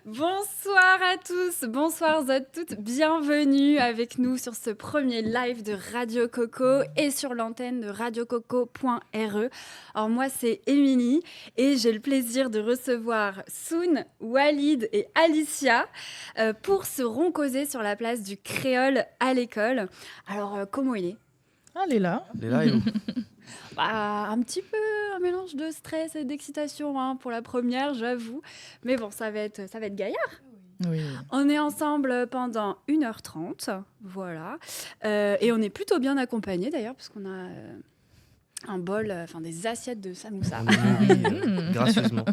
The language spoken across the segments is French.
Bonsoir à tous, bonsoir à toutes, bienvenue avec nous sur ce premier live de Radio Coco et sur l'antenne de radiococo.re. Alors moi c'est Émilie et j'ai le plaisir de recevoir Soun, Walid et Alicia pour se roncoser sur la place du créole à l'école. Alors comment il est ? Ah, elle est là. Un petit peu un mélange de stress et d'excitation pour la première, j'avoue. Mais bon, ça va être gaillard. Oui. On est ensemble pendant 1h30, voilà. Et on est plutôt bien accompagnés d'ailleurs, parce qu'on a un bol, des assiettes de samoussa. Oui, gracieusement.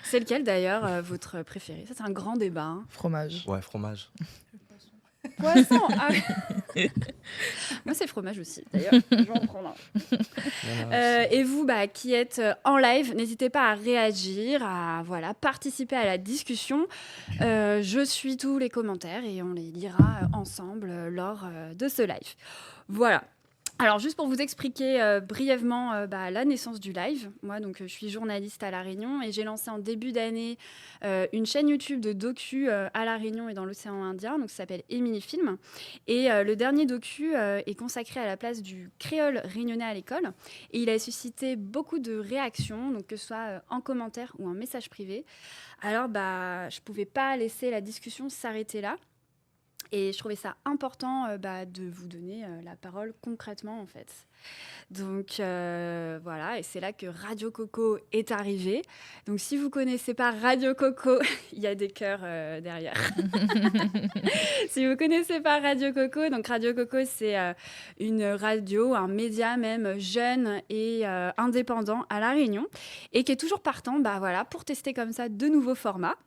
C'est lequel d'ailleurs, votre préféré ? Ça, c'est un grand débat. Hein. Fromage. Ouais, fromage. Poisson. Moi, c'est fromage aussi, d'ailleurs. Je vais en prendre un. Et vous, qui êtes en live, n'hésitez pas à réagir, à participer à la discussion. Je suis tous les commentaires et on les lira ensemble lors de ce live. Voilà. Alors, juste pour vous expliquer brièvement la naissance du live, moi, je suis journaliste à La Réunion et j'ai lancé en début d'année une chaîne YouTube de docu à La Réunion et dans l'océan Indien, donc ça s'appelle Émilie Film. Et le dernier docu est consacré à la place du créole réunionnais à l'école. Et il a suscité beaucoup de réactions, donc que ce soit en commentaire ou en message privé. Alors, je ne pouvais pas laisser la discussion s'arrêter là. Et je trouvais ça important de vous donner la parole concrètement, en fait. Donc, voilà. Et c'est là que Radio Coco est arrivé. Donc, si vous ne connaissez pas Radio Coco, il y a des cœurs derrière. Si vous ne connaissez pas Radio Coco, donc Radio Coco, c'est une radio, un média même jeune et indépendant à La Réunion. Et qui est toujours partant pour tester comme ça de nouveaux formats.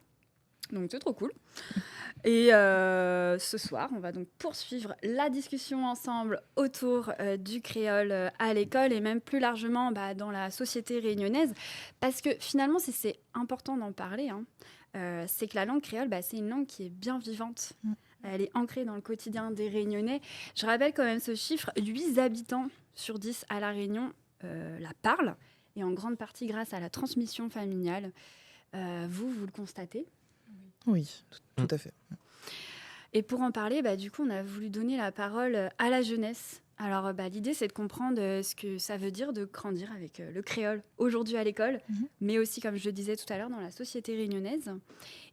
Donc, c'est trop cool. Et ce soir, on va donc poursuivre la discussion ensemble autour du créole à l'école et même plus largement dans la société réunionnaise. Parce que finalement, c'est important d'en parler. C'est que la langue créole, c'est une langue qui est bien vivante. Elle est ancrée dans le quotidien des Réunionnais. Je rappelle quand même ce chiffre, 8 habitants sur 10 à La Réunion la parlent, et en grande partie grâce à la transmission familiale. Vous le constatez ? Oui, tout à fait. Et pour en parler, du coup, on a voulu donner la parole à la jeunesse. Alors, l'idée, c'est de comprendre ce que ça veut dire de grandir avec le créole aujourd'hui à l'école, mais aussi, comme je le disais tout à l'heure, dans la société réunionnaise.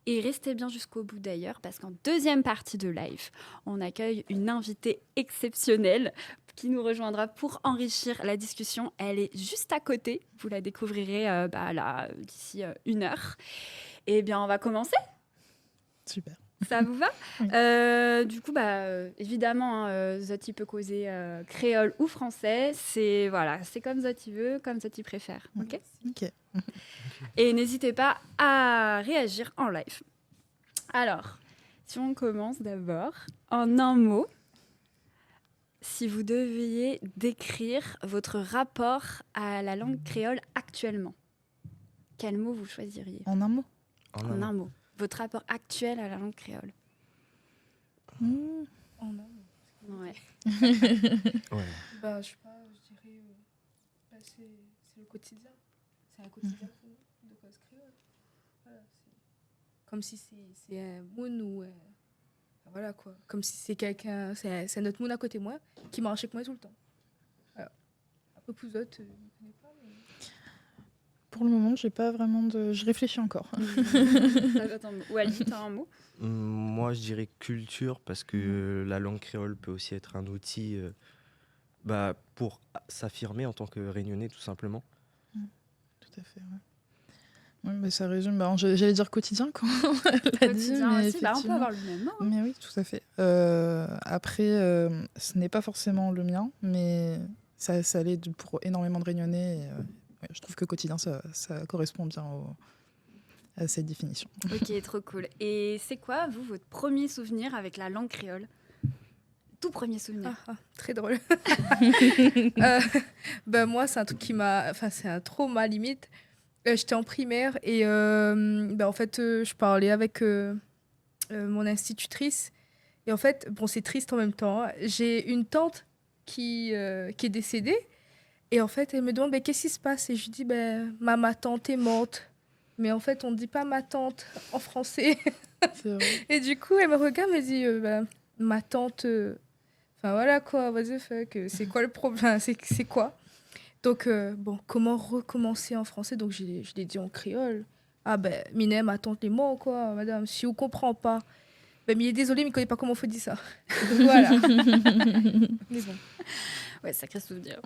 Et restez bien jusqu'au bout d'ailleurs, parce qu'en deuxième partie de live, on accueille une invitée exceptionnelle qui nous rejoindra pour enrichir la discussion. Elle est juste à côté. Vous la découvrirez d'ici 1 heure. Eh bien, on va commencer. Super. Ça vous va ? Oui. Du coup, évidemment, Zoti peut causer créole ou français. C'est comme Zoti veut, comme Zoti préfère. OK ? Et n'hésitez pas à réagir en live. Alors, si on commence d'abord, en un mot, si vous deviez décrire votre rapport à la langue créole actuellement, quel mot vous choisiriez ? En un mot ? En un mot. Votre rapport actuel à la langue créole. En un mot. Ouais. Je sais pas, je dirais, c'est le quotidien. C'est un quotidien pour nous, de cause créole. Voilà, c'est comme si c'est un moun ou... voilà quoi. Comme si c'est quelqu'un, c'est notre moun à côté de moi qui marche avec moi tout le temps. Voilà. Un peu plus autre, je ne connais pas, mais... Pour le moment, j'ai pas vraiment de... Je réfléchis encore. Walid, t'as un mot ? Moi, je dirais culture, parce que la langue créole peut aussi être un outil pour s'affirmer en tant que Réunionnais, tout simplement. Tout à fait, ouais. Oui, ça résume. J'allais dire quotidien quand on l'a dit, mais aussi, on peut avoir le même mot. Mais oui, tout à fait. Après, ce n'est pas forcément le mien, mais ça l'est pour énormément de Réunionnais. Je trouve que quotidien, ça correspond bien à cette définition. Ok, trop cool. Et c'est quoi, vous, votre premier souvenir avec la langue créole ? Tout premier souvenir. Très drôle. Moi, c'est un truc qui m'a... Enfin, c'est un trauma limite. J'étais en primaire et en fait, je parlais avec mon institutrice. Et en fait, c'est triste en même temps. J'ai une tante qui est décédée. Et en fait, elle me demande qu'est-ce qui se passe ? Et je lui dis ma tante est morte. mais en fait, on ne dit pas ma tante en français. C'est vrai. Et du coup, elle me regarde, elle me dit ma tante. Enfin voilà quoi, what the fuck, c'est quoi le problème? C'est quoi? Donc, bon, comment recommencer en français? Donc, je l'ai dit en créole. Ah ben, Minem, ma tante les mots, quoi, madame. Si vous ne comprenez pas, ben, mais il est désolé, mais il ne connaît pas comment il faut dire ça. Donc, voilà. Mais bon. Ouais, sacré souvenir.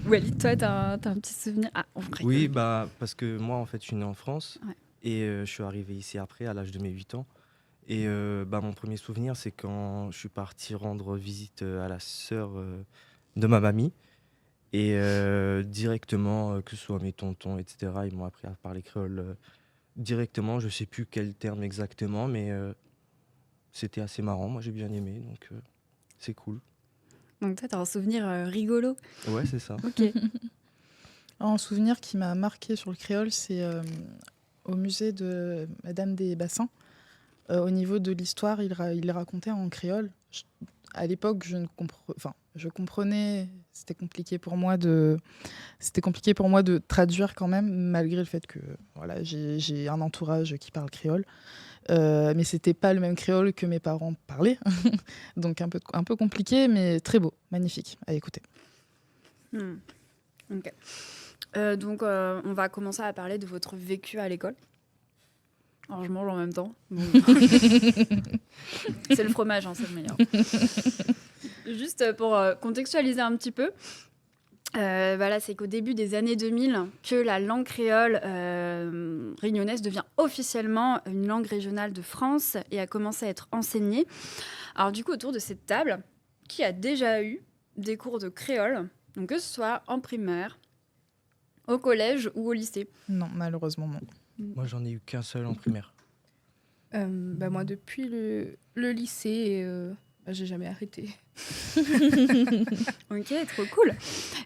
Walid, toi, t'as un petit souvenir? Ah, en vrai. Oui, bah, parce que moi, en fait, je suis né en France Ouais. et je suis arrivé ici après, à l'âge de mes 8 ans. Et bah, mon premier souvenir, c'est quand je suis parti rendre visite à la sœur de ma mamie. Et directement, que ce soit mes tontons, etc., ils m'ont appris à parler créole directement. Je sais plus quel terme exactement, mais c'était assez marrant. Moi, j'ai bien aimé, donc c'est cool. Donc toi, t'as un souvenir rigolo. Ouais, c'est ça. Ok. Un souvenir qui m'a marqué sur le créole, c'est au musée de Madame des Bassins. Au niveau de l'histoire, il racontait en créole. À l'époque, je comprenais, c'était compliqué pour moi de traduire quand même, malgré le fait que voilà, j'ai un entourage qui parle créole. Mais c'était pas le même créole que mes parents parlaient. Donc un peu compliqué, mais très beau, magnifique à écouter. Ok. Donc, on va commencer à parler de votre vécu à l'école. Alors, je mange en même temps. Bon. C'est le fromage, hein, c'est le meilleur. Juste pour contextualiser un petit peu, voilà, c'est qu'au début des années 2000 que la langue créole réunionnaise devient officiellement une langue régionale de France et a commencé à être enseignée. Alors du coup, autour de cette table, qui a déjà eu des cours de créole, donc que ce soit en primaire, au collège ou au lycée? Non, malheureusement non. Moi, j'en ai eu qu'un seul en primaire. Moi, depuis le lycée, j'ai jamais arrêté. Ok, trop cool.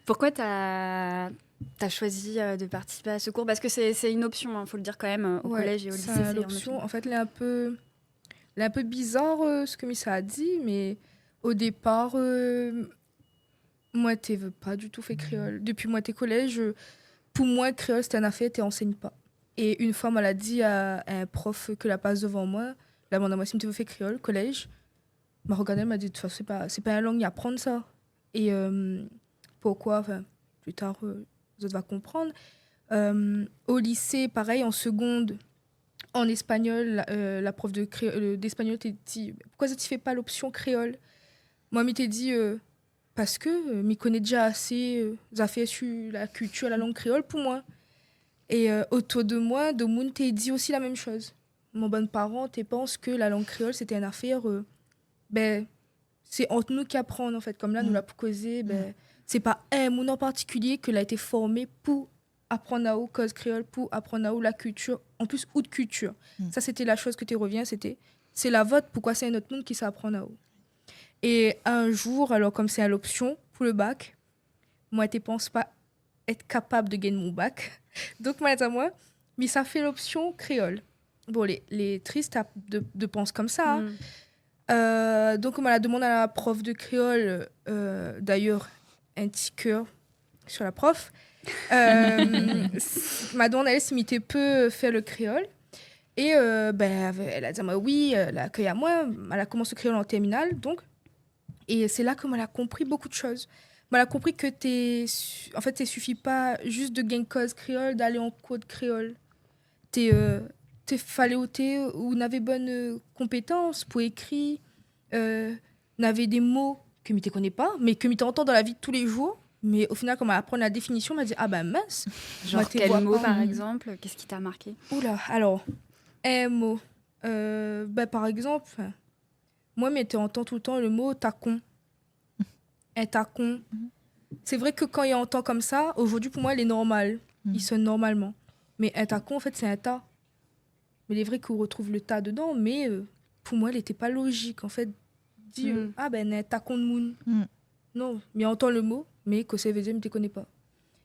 Pourquoi t'as choisi de participer à ce cours? Parce que c'est une option, faut le dire quand même, au collège et au lycée. C'est l'option. En fait, elle est un peu bizarre, ce que Missa a dit, mais au départ, moi, tu veux pas du tout fait créole. Depuis moi, t'es collège, pour moi, créole, c'était une affaire, tu n'enseignes pas. Et une fois, elle a dit à un prof que la passe devant moi, là, moi, si tu veux faire créole, collège, m'a regardé, elle m'a dit, de toute façon, c'est pas une langue, il y a apprendre ça. Et pourquoi, enfin, plus tard, vous allez comprendre. Au lycée, pareil, en seconde, en espagnol, la prof d'espagnol t'a dit, pourquoi ça ne fais pas l'option créole? Moi, je t'ai dit, parce que m'y connais déjà assez, affaires sur la culture, la langue créole pour moi. Et autour de moi, de monde t'a dit aussi la même chose. Mon bon parent, tu penses que la langue créole, c'était une affaire, c'est entre nous qui apprendre, en fait. Comme là, nous l'a causé, c'est pas un monde en particulier que l'a été formé pour apprendre à haut cause créole, pour apprendre à haut la culture, en plus, ou de culture. Ça, c'était la chose que tu reviens, c'est la vôtre, pourquoi c'est un autre monde qui sait apprendre à haut. Et un jour, alors comme c'est à l'option pour le bac, moi, tu penses pas être capable de gagner mon bac. Donc, moi, mais ça fait l'option créole. Bon, les tristes de pensent comme ça. Donc, on m'a demandé à la prof de créole, d'ailleurs, un petit cœur sur la prof. M'a demandé si tu peux faire le créole. Et elle a dit oui, elle a accueilli à moi. Elle a commencé le créole en terminale, donc. Et c'est là que elle a compris beaucoup de choses. Elle a compris que en fait, il suffit pas juste de gagner cause créole, d'aller en cours de créole. Fallait ou n'avait bonne compétence pour écrire, n'avait des mots que je ne connais pas, mais que je entends dans la vie de tous les jours. Mais au final, quand on apprend la définition, on m'a dit ah ben mince. Genre quel mot par exemple? Qu'est-ce qui t'a marqué? Oula, alors un mot. Par exemple, moi, tu entends tout le temps le mot tacon. Un tacon. C'est vrai que quand il entend comme ça, aujourd'hui pour moi, il est normal. Il sonne normalement. Mais un tacon, en fait, c'est un tas. Mais il est vrai qu'on retrouve le tas dedans, mais pour moi, il n'était pas logique. En fait, dire un tacon de moon. Non, mais il entend le mot, mais que ça veut dire, je ne connais pas.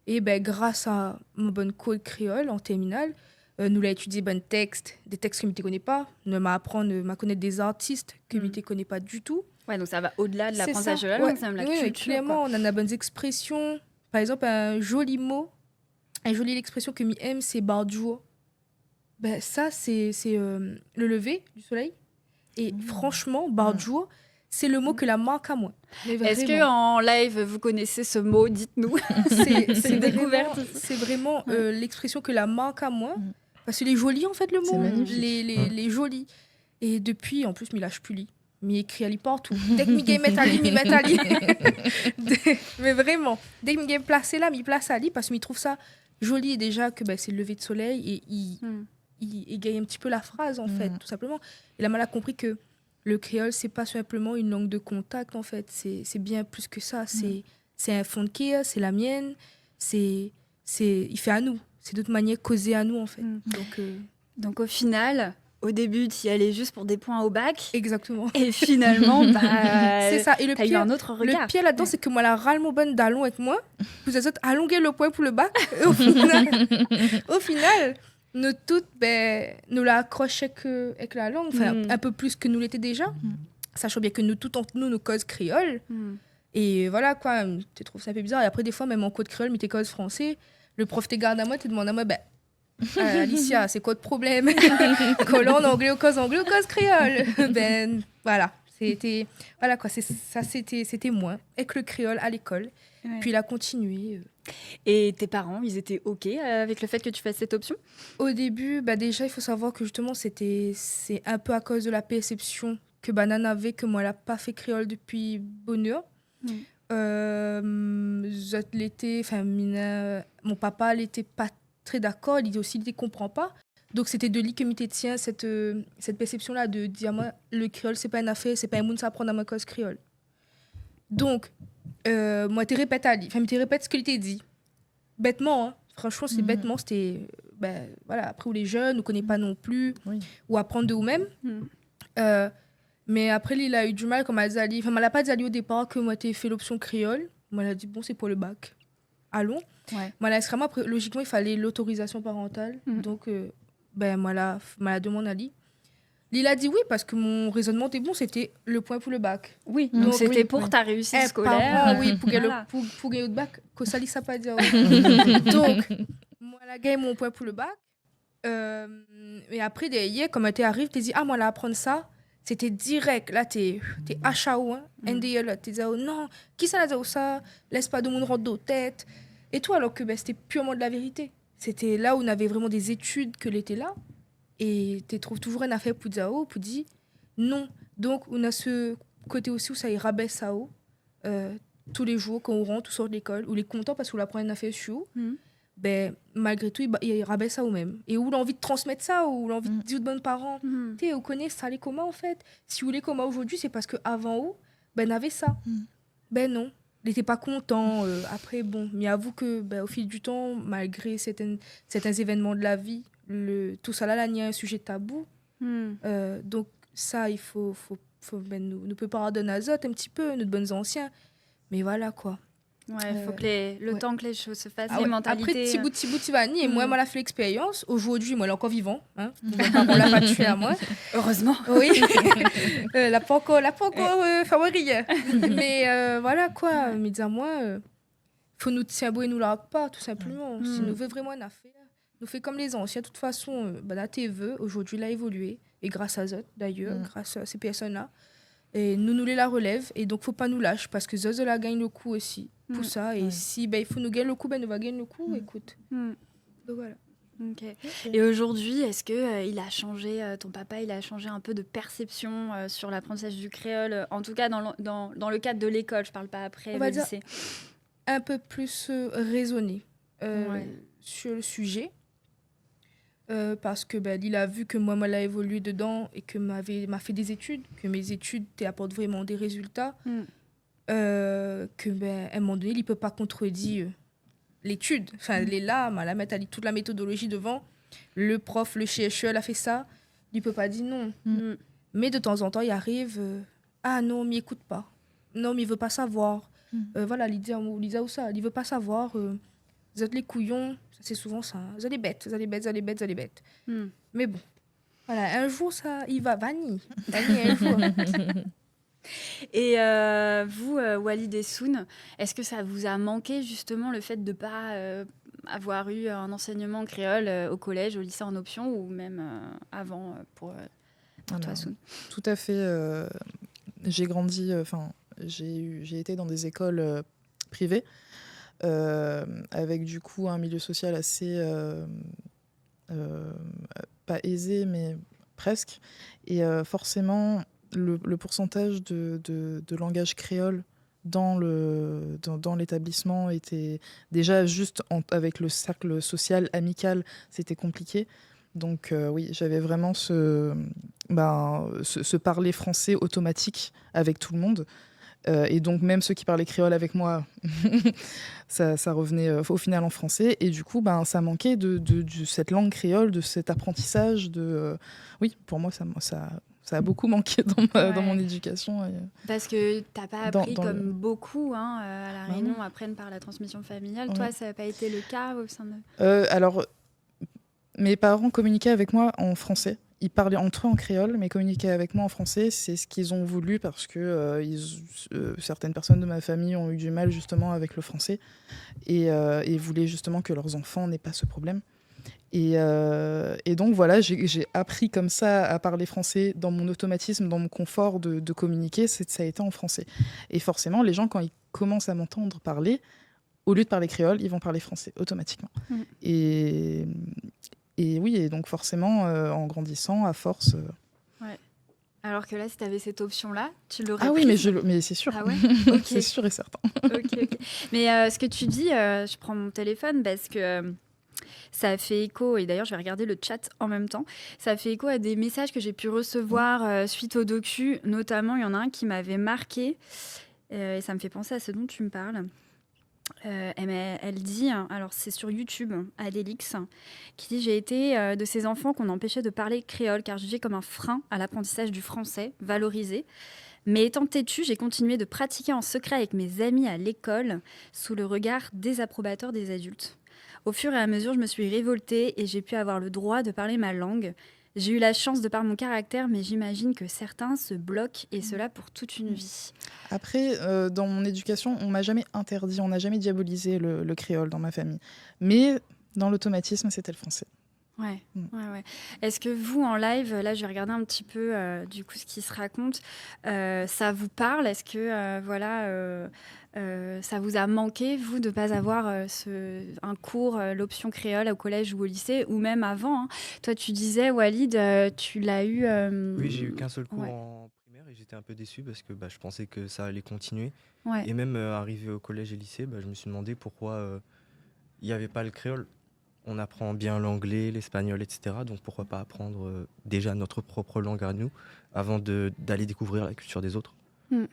Et grâce à mon bonne cours de créole en terminale, nous l'avons étudié des textes que je ne connais pas, m'a connaître des artistes que je ne connais pas du tout. Ouais, donc ça va au-delà de l'apprentissage de la langue, c'est même la culture. Clairement, on a de bonnes expressions. Par exemple, un joli mot, une jolie expression que j'aime, c'est bardjour. Ben, ça, c'est le lever du soleil. Et franchement, Bardjour, c'est le mot que la marque à moi. Est-ce qu'en live, vous connaissez ce mot? Dites-nous. C'est découverte. C'est vraiment l'expression que la marque à moi. Parce qu'il est joli, en fait, le mot. Les jolis. Et depuis, en plus, il lâche plus lit. Il écrit à lit partout. Dès que il met à lit, il met à lit. Mais vraiment, dès qu'il est placé là, il place à lit parce qu'il trouve ça joli. Et déjà que c'est le lever de soleil et il gagne un petit peu la phrase, en fait, tout simplement. Il a mal compris que le créole, c'est pas simplement une langue de contact, en fait. C'est bien plus que ça. C'est un fond de cœur, c'est la mienne. Il fait à nous. C'est d'autres manières causer à nous, en fait. Donc, au final, au début, tu y allais juste pour des points au bac. Exactement. Et finalement, c'est ça. Et t'as eu un autre regard. Le pire là-dedans, c'est que moi, la râle mon bonne d'allons avec moi. Vous êtes allongé le point pour le bac. Et au final, nous toutes, nous la accrochons avec la langue. Enfin, un peu plus que nous l'étions déjà. Sachant bien que nous, toutes entre nous causes créole. Et voilà, quoi. Tu trouves ça un peu bizarre. Et après, des fois, même en code créole, mais t'es cause français. Le prof te garde à moi, tu demandes à moi, Alicia, c'est quoi le problème? Colon, anglais ou cause créole. Voilà. Voilà quoi, c'était moi, avec le créole à l'école. Ouais. Puis il a continué. Et tes parents, ils étaient OK avec le fait que tu fasses cette option? Au début, déjà, il faut savoir que justement, c'est un peu à cause de la perception que Banane avait, que moi, elle n'a pas fait créole depuis bonheur. Mon papa, il n'était pas très d'accord, il ne comprend pas. Donc, c'était de lui que m'était tient cette perception-là de dire, moi, le créole, c'est pas une affaire, c'est pas un monde à apprendre à ma cause créole. Donc, moi, je répète ce qu'il t'a dit. Bêtement, hein. Franchement, c'est bêtement. C'était, voilà, après, où les jeunes ne connaissent pas non plus, ou apprendre de vous-même. Mais après, il a eu du mal, comme elle a dit. Enfin, elle n'a pas dit au départ que moi, j'ai fait l'option créole. Moi, elle a dit, bon, c'est pour le bac. Allons. Ouais. Moi, extrêmement, après, logiquement, il fallait l'autorisation parentale. Donc, moi, la demande à lui. Il a dit oui, parce que mon raisonnement était bon, c'était le point pour le bac. Oui, donc c'était pour ta réussite scolaire. Oui, pour gagner le bac, que ça ne ça pas dire. Donc, moi, elle a gagné mon point pour le bac. Et après, derrière, quand tu arrives, tu dis, moi, là, apprendre ça. C'était direct, là, t'es HAO, hein, NDL, t'es dit, oh non, qui ça l'a dit ça, laisse pas de monde rentrer dans la tête. Et tout, alors que c'était purement de la vérité. C'était là où on avait vraiment des études que l'été là, et tu trouves toujours une affaire pour dire, pour dire non. Donc, on a ce côté aussi où ça y rabaisse ça, tous les jours, quand on rentre, on sort de l'école, ou les contents parce qu'on apprend une affaire sur malgré tout, il rabaisse ça ou même. Et où l'envie de transmettre ça, ou l'envie de dire aux bonnes parents, vous connaissez ça, les comment en fait. Si vous les comment aujourd'hui, c'est parce qu'avant où, on avait ça. Non, il n'était pas content. Après, bon, mais avoue que au fil du temps, malgré certains événements de la vie, tout ça là, il y a un sujet tabou. Donc, ça, il faut nous préparer de Nazote un petit peu, nos bonnes anciens. Mais voilà quoi. Ouais, il faut que le temps que les choses se fassent, les mentalités... Après, petit bout, tu vas nier. Moi, elle a fait l'expérience. Aujourd'hui, moi, elle est encore vivant. Hein. On l'a pas tué à moi. Heureusement. Oui. Elle n'a pas encore favori. Mais voilà, quoi. Mais dire moi, faut nous tirer beau et nous la pas, tout simplement. Si nous veut vraiment une affaire, nous fait comme les anciens. De toute façon, la TV, aujourd'hui, elle a évolué. Et grâce à eux, d'ailleurs, grâce à ces personnes-là. Et nous les la relève. Et donc, faut pas nous lâcher parce que Zozo la gagne le coup aussi. Pour ça, et si il faut nous gagner le coup, nous va gagner le coup, écoute. Donc voilà. Okay. Et aujourd'hui, est-ce que il a changé, ton papa, il a changé un peu de perception sur l'apprentissage du créole, en tout cas dans le cadre de l'école, je parle pas après le lycée. Un peu plus raisonné sur le sujet, parce que il a vu que moi, l'a évolué dedans et que m'a fait des études, que mes études apportent vraiment des résultats. À un moment donné, il ne peut pas contredire l'étude. Enfin, elle est là, elle a mis toute la méthodologie devant. Le prof, le CHE, elle a fait ça. Il ne peut pas dire non. Mais de temps en temps, il arrive, non, mais il n'écoute pas. Non, mais il ne veut pas savoir. Voilà, Lisa ou ça, il ne veut pas savoir. Vous êtes les couillons, c'est souvent ça. Vous êtes les bêtes, vous êtes les bêtes. Mais bon, voilà, un jour, ça, il va vanner un jour. Et vous, Walid et Soun, est-ce que ça vous a manqué justement le fait de ne pas avoir eu un enseignement créole au collège, au lycée en option ou même avant pour toi, Soun? Tout à fait. J'ai grandi, j'ai été dans des écoles privées avec du coup un milieu social assez pas aisé, mais presque. Et forcément, le pourcentage de langage créole dans l'établissement était déjà juste avec le cercle social amical, c'était compliqué. Donc oui, j'avais vraiment ce parler français automatique avec tout le monde. Et donc même ceux qui parlaient créole avec moi, ça revenait au final en français. Et du coup, ça manquait de cette langue créole, de cet apprentissage. Oui, pour moi, ça a beaucoup manqué dans mon éducation. Parce que tu n'as pas appris comme beaucoup à La Réunion apprennent par la transmission familiale. Ouais. Toi, ça n'a pas été le cas au sein de... Alors, mes parents communiquaient avec moi en français. Ils parlaient entre eux en créole, mais communiquaient avec moi en français. C'est ce qu'ils ont voulu parce que certaines personnes de ma famille ont eu du mal justement avec le français et voulaient justement que leurs enfants n'aient pas ce problème. Et donc voilà, j'ai appris comme ça à parler français dans mon automatisme, dans mon confort de communiquer. Ça a été en français. Et forcément, les gens, quand ils commencent à m'entendre parler, au lieu de parler créole, ils vont parler français automatiquement. Et oui, et donc forcément, en grandissant, à force... Ouais. Alors que là, si tu avais cette option-là, tu l'aurais prise. Oui, mais c'est sûr. Ah ouais okay. C'est sûr et certain. Okay. Mais ce que tu dis, je prends mon téléphone parce que ça fait écho, et d'ailleurs, je vais regarder le chat en même temps, ça fait écho à des messages que j'ai pu recevoir suite au docu. Notamment, il y en a un qui m'avait marqué, et ça me fait penser à ce dont tu me parles. Elle dit, alors c'est sur YouTube, Adélix, qui dit « J'ai été de ces enfants qu'on empêchait de parler créole car jugé comme un frein à l'apprentissage du français, valorisé. Mais étant têtue, j'ai continué de pratiquer en secret avec mes amis à l'école sous le regard désapprobateur des adultes. Au fur et à mesure, je me suis révoltée et j'ai pu avoir le droit de parler ma langue. J'ai eu la chance de par mon caractère, mais j'imagine que certains se bloquent, et cela pour toute une vie. » Après, dans mon éducation, on m'a jamais interdit, on n'a jamais diabolisé le créole dans ma famille. Mais dans l'automatisme, c'était le français. Ouais. Est-ce que vous, en live, là, je vais regarder un petit peu du coup ce qui se raconte, ça vous parle? Est-ce que ça vous a manqué, vous, de ne pas avoir un cours, l'option créole au collège ou au lycée, ou même avant, hein. Toi, tu disais, Walid, tu l'as eu... Oui, j'ai eu qu'un seul cours en primaire et j'étais un peu déçu parce que je pensais que ça allait continuer. Ouais. Et même arrivé au collège et lycée, je me suis demandé pourquoi il n'y avait pas le créole. On apprend bien l'anglais, l'espagnol, etc. Donc pourquoi pas apprendre déjà notre propre langue à nous avant d'aller découvrir la culture des autres. Je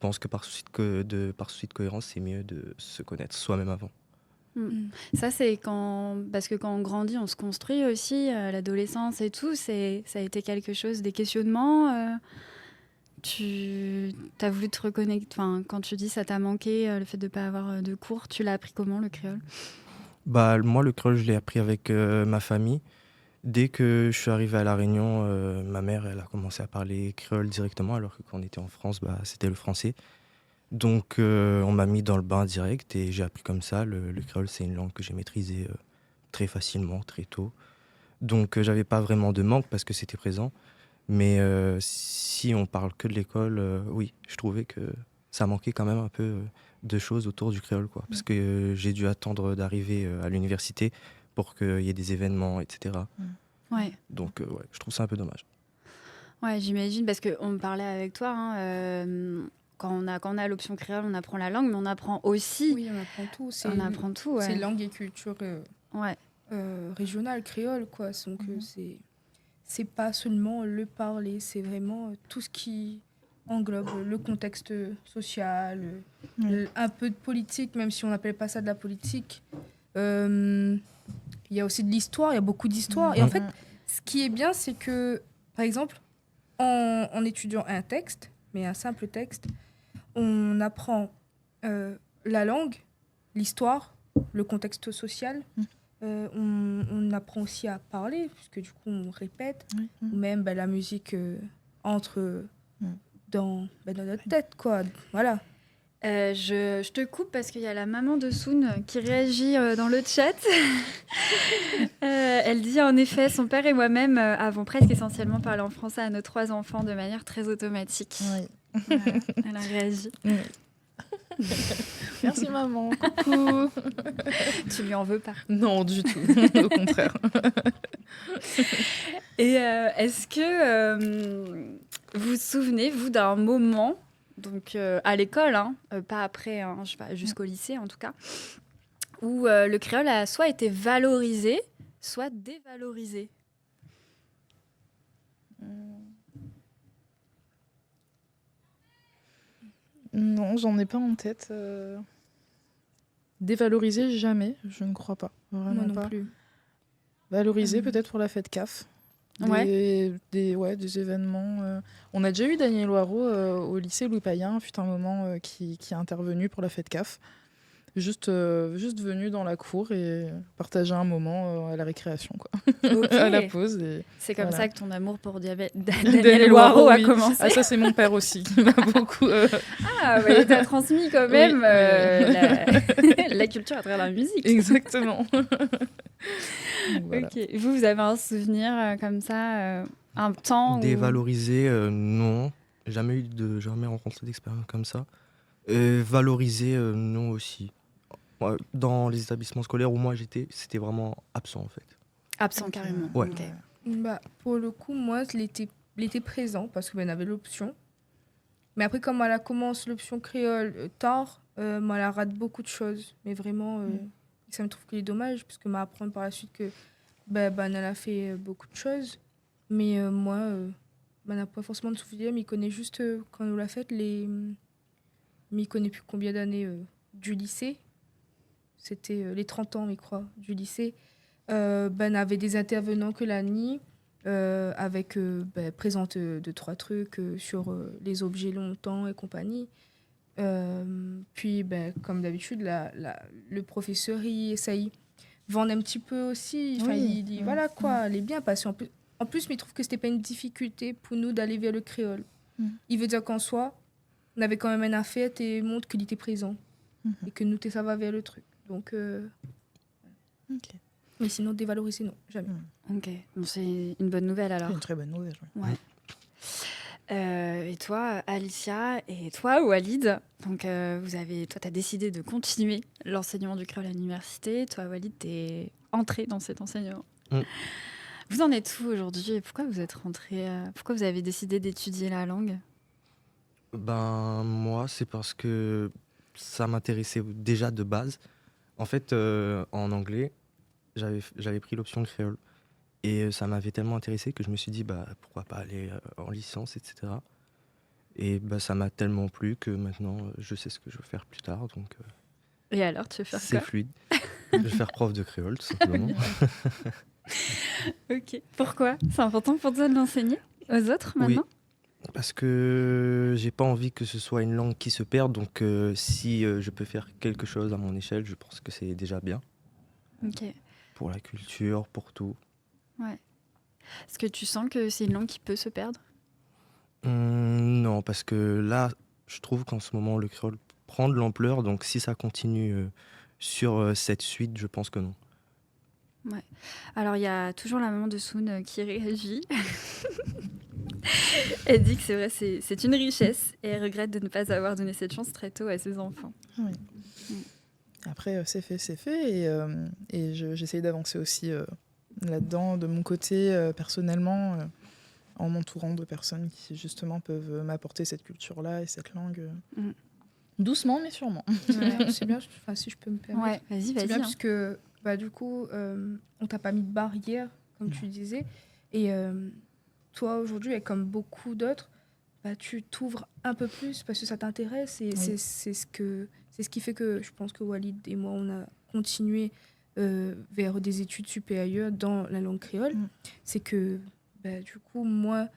pense que par souci de cohérence, c'est mieux de se connaître soi-même avant. Ça, c'est parce que quand on grandit, on se construit aussi, l'adolescence et tout, ça a été quelque chose, des questionnements. Tu as voulu te reconnecter, quand tu dis ça t'a manqué, le fait de ne pas avoir de cours, tu l'as appris comment, le créole? Moi, le créole, je l'ai appris avec ma famille. Dès que je suis arrivé à La Réunion, ma mère, elle a commencé à parler créole directement, alors que quand on était en France, c'était le français. Donc, on m'a mis dans le bain direct et j'ai appris comme ça. Le créole, c'est une langue que j'ai maîtrisée très facilement, très tôt. Donc, j'avais pas vraiment de manque parce que c'était présent. Mais si on parle que de l'école, oui, je trouvais que ça manquait quand même un peu de choses autour du créole, quoi. Parce que j'ai dû attendre d'arriver à l'université pour qu'il y ait des événements, etc. Ouais. Donc, je trouve ça un peu dommage. Ouais, j'imagine, parce qu'on me parlait avec toi, quand on a l'option créole, on apprend la langue, mais on apprend aussi... Oui, on apprend tout. On apprend tout, ouais. C'est langue et culture régionale, créole, quoi. Donc, c'est pas seulement le parler, c'est vraiment tout ce qui englobe le contexte social, un peu de politique, même si on n'appelle pas ça de la politique. Il y a aussi de l'histoire, il y a beaucoup d'histoire. Et en fait, ce qui est bien, c'est que, par exemple, en étudiant un texte, mais un simple texte, on apprend la langue, l'histoire, le contexte social. On apprend aussi à parler, puisque du coup, on répète. Ou même la musique entre dans notre tête, quoi. Voilà. Je te coupe parce qu'il y a la maman de Soun qui réagit dans le chat. Elle dit en effet, son père et moi-même avons presque essentiellement parlé en français à nos 3 enfants de manière très automatique. Oui. Voilà, elle a réagi. Oui. Merci maman, coucou. Tu lui en veux pas? Non, du tout, au contraire. Et est-ce que vous vous souvenez, vous, d'un moment, donc à l'école, hein, pas après, hein, je sais pas, jusqu'au lycée en tout cas, où le créole a soit été valorisé, soit dévalorisé? Non, j'en ai pas en tête. Dévaloriser, jamais, je ne crois pas. Vraiment Moi non pas. plus. Valoriser, peut-être pour la fête CAF. Des événements. On a déjà eu Daniel Loireau au lycée Louis Payen, fut un moment qui est intervenu pour la fête CAF. Juste venu dans la cour et partager un moment à la récréation, quoi. Ok. À la pause. C'est comme voilà. ça que ton amour pour Daniel Daniel Loireau a oui. commencé. Ah, ça, c'est mon père aussi qui m'a beaucoup. Ah, il t'a transmis quand même Oui. la culture à travers la musique. Exactement. Voilà. Ok. Vous avez un souvenir comme ça, un temps où... Dévaloriser, non. Jamais rencontré d'expérience comme ça. Valoriser, non aussi. Ouais, dans les établissements scolaires où moi j'étais, c'était vraiment absent en fait. Absent carrément. Ouais. Ok. Bah, pour le coup, moi, il était présent parce que ben, on avait l'option. Mais après, comme elle commence l'option créole tard, moi, elle rate beaucoup de choses. Mais vraiment, ça me trouve qu'il est dommage parce que m'apprendre par la suite que elle a fait beaucoup de choses. Mais moi, on n'a pas forcément de souvenirs, mais il connaît juste, quand on l'a fait, mais il connaît plus combien d'années du lycée. C'était les 30 ans, je crois, du lycée. Avait des intervenants que la nuit, avec présente 2-3 trucs sur les objets longtemps et compagnie. Puis, comme d'habitude, le professeur, il essaye vendre un petit peu aussi. Enfin, Oui. il dit, voilà quoi, elle est bien passée. En plus, mais il trouve que c'était pas une difficulté pour nous d'aller vers le créole. Il veut dire qu'en soi, on avait quand même un affaire et montre qu'il était présent. Et que nous, ça va vers le truc. Donc, Ok. mais sinon, dévaloriser, non, jamais. Ok. Bon, c'est une bonne nouvelle alors. C'est une très bonne nouvelle. Ouais. Et toi, Alicia, et toi, Walid, donc toi, tu as décidé de continuer l'enseignement du créole à l'université. Toi, Walid, tu es entré dans cet enseignement. Vous en êtes où aujourd'hui et pourquoi vous êtes rentré pourquoi vous avez décidé d'étudier la langue? Ben, moi, c'est parce que ça m'intéressait déjà de base. En fait, en anglais, j'avais pris l'option créole. Et ça m'avait tellement intéressé que je me suis dit, pourquoi pas aller en licence, etc. Et ça m'a tellement plu que maintenant, je sais ce que je veux faire plus tard. Donc, Et alors, tu veux faire c'est quoi? fluide. Je vais faire prof de créole, tout simplement. Ok. Pourquoi? C'est important pour toi de l'enseigner aux autres maintenant? Oui, parce que j'ai pas envie que ce soit une langue qui se perde. Donc, si je peux faire quelque chose à mon échelle, je pense que c'est déjà bien. Ok. Pour la culture, pour tout. Ouais. Est-ce que tu sens que c'est une langue qui peut se perdre? Non, parce que là, je trouve qu'en ce moment, le créole prend de l'ampleur. Donc, si ça continue sur cette suite, je pense que non. Ouais. Alors, il y a toujours la maman de Soun qui réagit. Elle dit que c'est vrai, c'est une richesse et elle regrette de ne pas avoir donné cette chance très tôt à ses enfants. Oui. Après, c'est fait. Et j'essaye d'avancer aussi là-dedans, de mon côté, personnellement, en m'entourant de personnes qui, justement, peuvent m'apporter cette culture-là et cette langue. Doucement, mais sûrement. Ouais, c'est bien, si je peux me permettre. Ouais, vas-y. C'est bien, Hein. puisque du coup, on t'a pas mis de barrière, comme tu disais. Et toi, aujourd'hui, et comme beaucoup d'autres, tu t'ouvres un peu plus parce que ça t'intéresse. Et c'est ce qui fait que je pense que Walid et moi, on a continué vers des études supérieures dans la langue créole. C'est que, du coup, moi,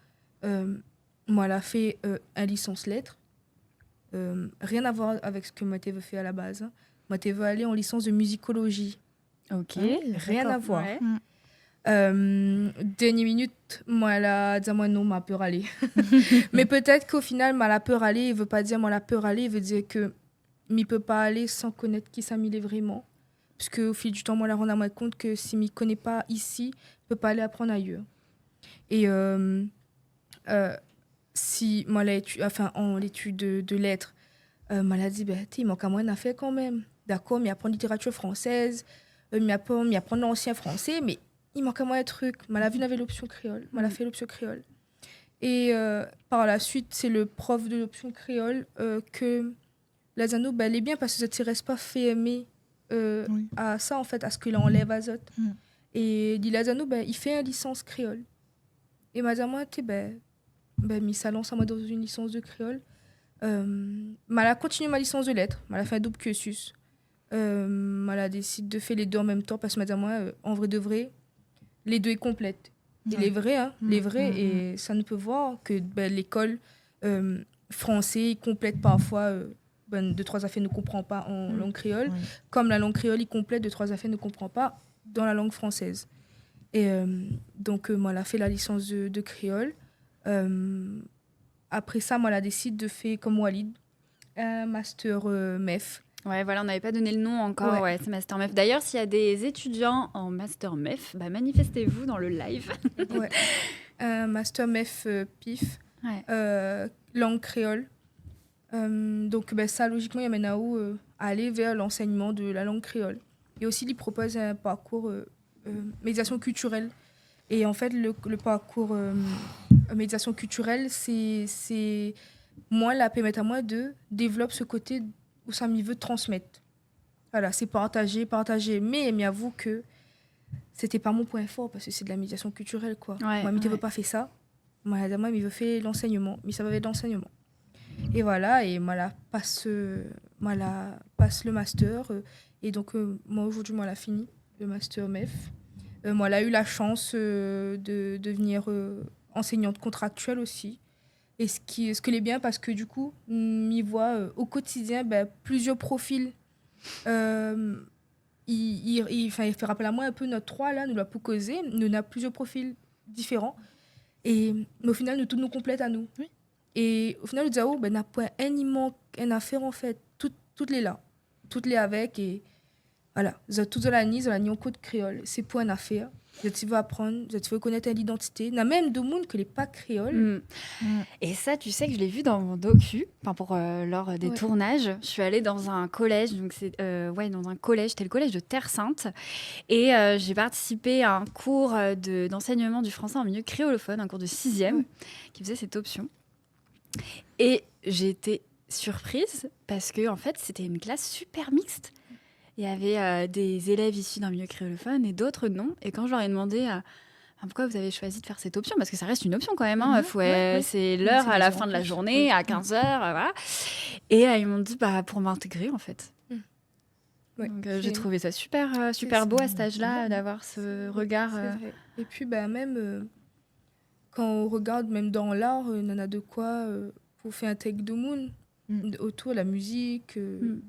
elle a fait un licence lettres. Rien à voir avec ce que Mathé veut faire à la base. Hein. Mathé veut aller en licence de musicologie. Ok. Rien à voir. Ouais. Dernière minute, moi, elle a dit moi non, ma peur aller. Mais peut-être qu'au final, ma la peur aller, il veut pas dire moi la peur aller, il veut dire que mais il peut pas aller sans connaître qui ça m'il est vraiment. Parce qu'au fil du temps, moi, là, on a moins compte que si m'y connaît pas ici, il peut pas aller apprendre ailleurs. Et si moi, en l'étude de lettres, moi, elle a dit, il manque à moi à faire quand même. D'accord, mais apprendre littérature française, mais apprendre l'ancien français, mais il manque à moi un truc. Moi, la vie n'avait l'option créole. Moi, elle a fait l'option créole. Et par la suite, c'est le prof de l'option créole que Lazano, elle est bien parce que ça ne reste pas fait aimer à ça, en fait, à ce qu'il enlève azote. Et dit Lazano, il fait une licence créole. Et madame, moi, mis ça lance à moi dans une licence de créole. Elle a continué ma licence de lettres. Elle a fait un double cursus. Elle a décidé de faire les deux en même temps parce que madame, moi, en vrai de vrai, les deux est complète. Et les vrais, et ça ne peut voir que l'école français complète parfois 2-3 affaires ne comprend pas en langue créole, comme la langue créole, il complète 2-3 affaires ne comprend pas dans la langue française. Et donc, moi, elle a fait la licence de créole. Après ça, moi, elle a décidé de faire, comme Walid, un master MEF. Ouais, voilà, on n'avait pas donné le nom encore, c'est Master MEF. D'ailleurs, s'il y a des étudiants en Master MEF, manifestez-vous dans le live. Master MEF PIF, langue créole. Donc, ça, logiquement, il y a maintenant à aller vers l'enseignement de la langue créole. Et aussi, il propose un parcours médiation culturelle. Et en fait, le parcours médiation culturelle, c'est moi, la permettre à moi de développer ce côté où ça m'y veut transmettre. Voilà, c'est partager. Mais avoue que c'était pas mon point fort parce que c'est de la médiation culturelle, quoi. Moi, je ne veux pas faire ça. Moi, il veut faire l'enseignement. Mais ça va être l'enseignement. Et voilà, et moi, passe le master. Et donc, moi, aujourd'hui, moi, elle a fini le master MEF. Moi, elle a eu la chance de devenir enseignante contractuelle aussi. Et ce qui est bien, parce que du coup, m'y voit au quotidien plusieurs profils. Il fait rappel à moi un peu notre 3, là, nous l'a pour causer. Nous avons plusieurs profils différents. Mais au final, nous tous nous complètent à nous. Oui. Et au final, nous disons, n'a pas il manque une affaire, en fait. Toutes les là. Toutes les avec. Et voilà. Toutes la nice, la en code créole. C'est pour une affaire. Tu veux apprendre, tu veux connaître l'identité. Il y a même des gens qui ne sont pas créoles. Et ça, tu sais que je l'ai vu dans mon docu, lors des tournages. Je suis allée dans un collège, donc c'était le collège de Terre-Sainte. Et j'ai participé à un cours d'enseignement du français en milieu créolophone, un cours de 6e, qui faisait cette option. Et j'ai été surprise parce que en fait, c'était une classe super mixte. Il y avait des élèves issus d'un milieu créolophone et d'autres non. Et quand je leur ai demandé pourquoi vous avez choisi de faire cette option, parce que ça reste une option quand même, c'est l'heure à la fin de la journée, à 15h, voilà. Et ils m'ont dit pour m'intégrer en fait. Donc j'ai trouvé ça super beau à cet âge-là, d'avoir ce regard. C'est vrai. Et puis même quand on regarde, même dans l'art, on en a de quoi pour faire un take de moon. Autour de la musique,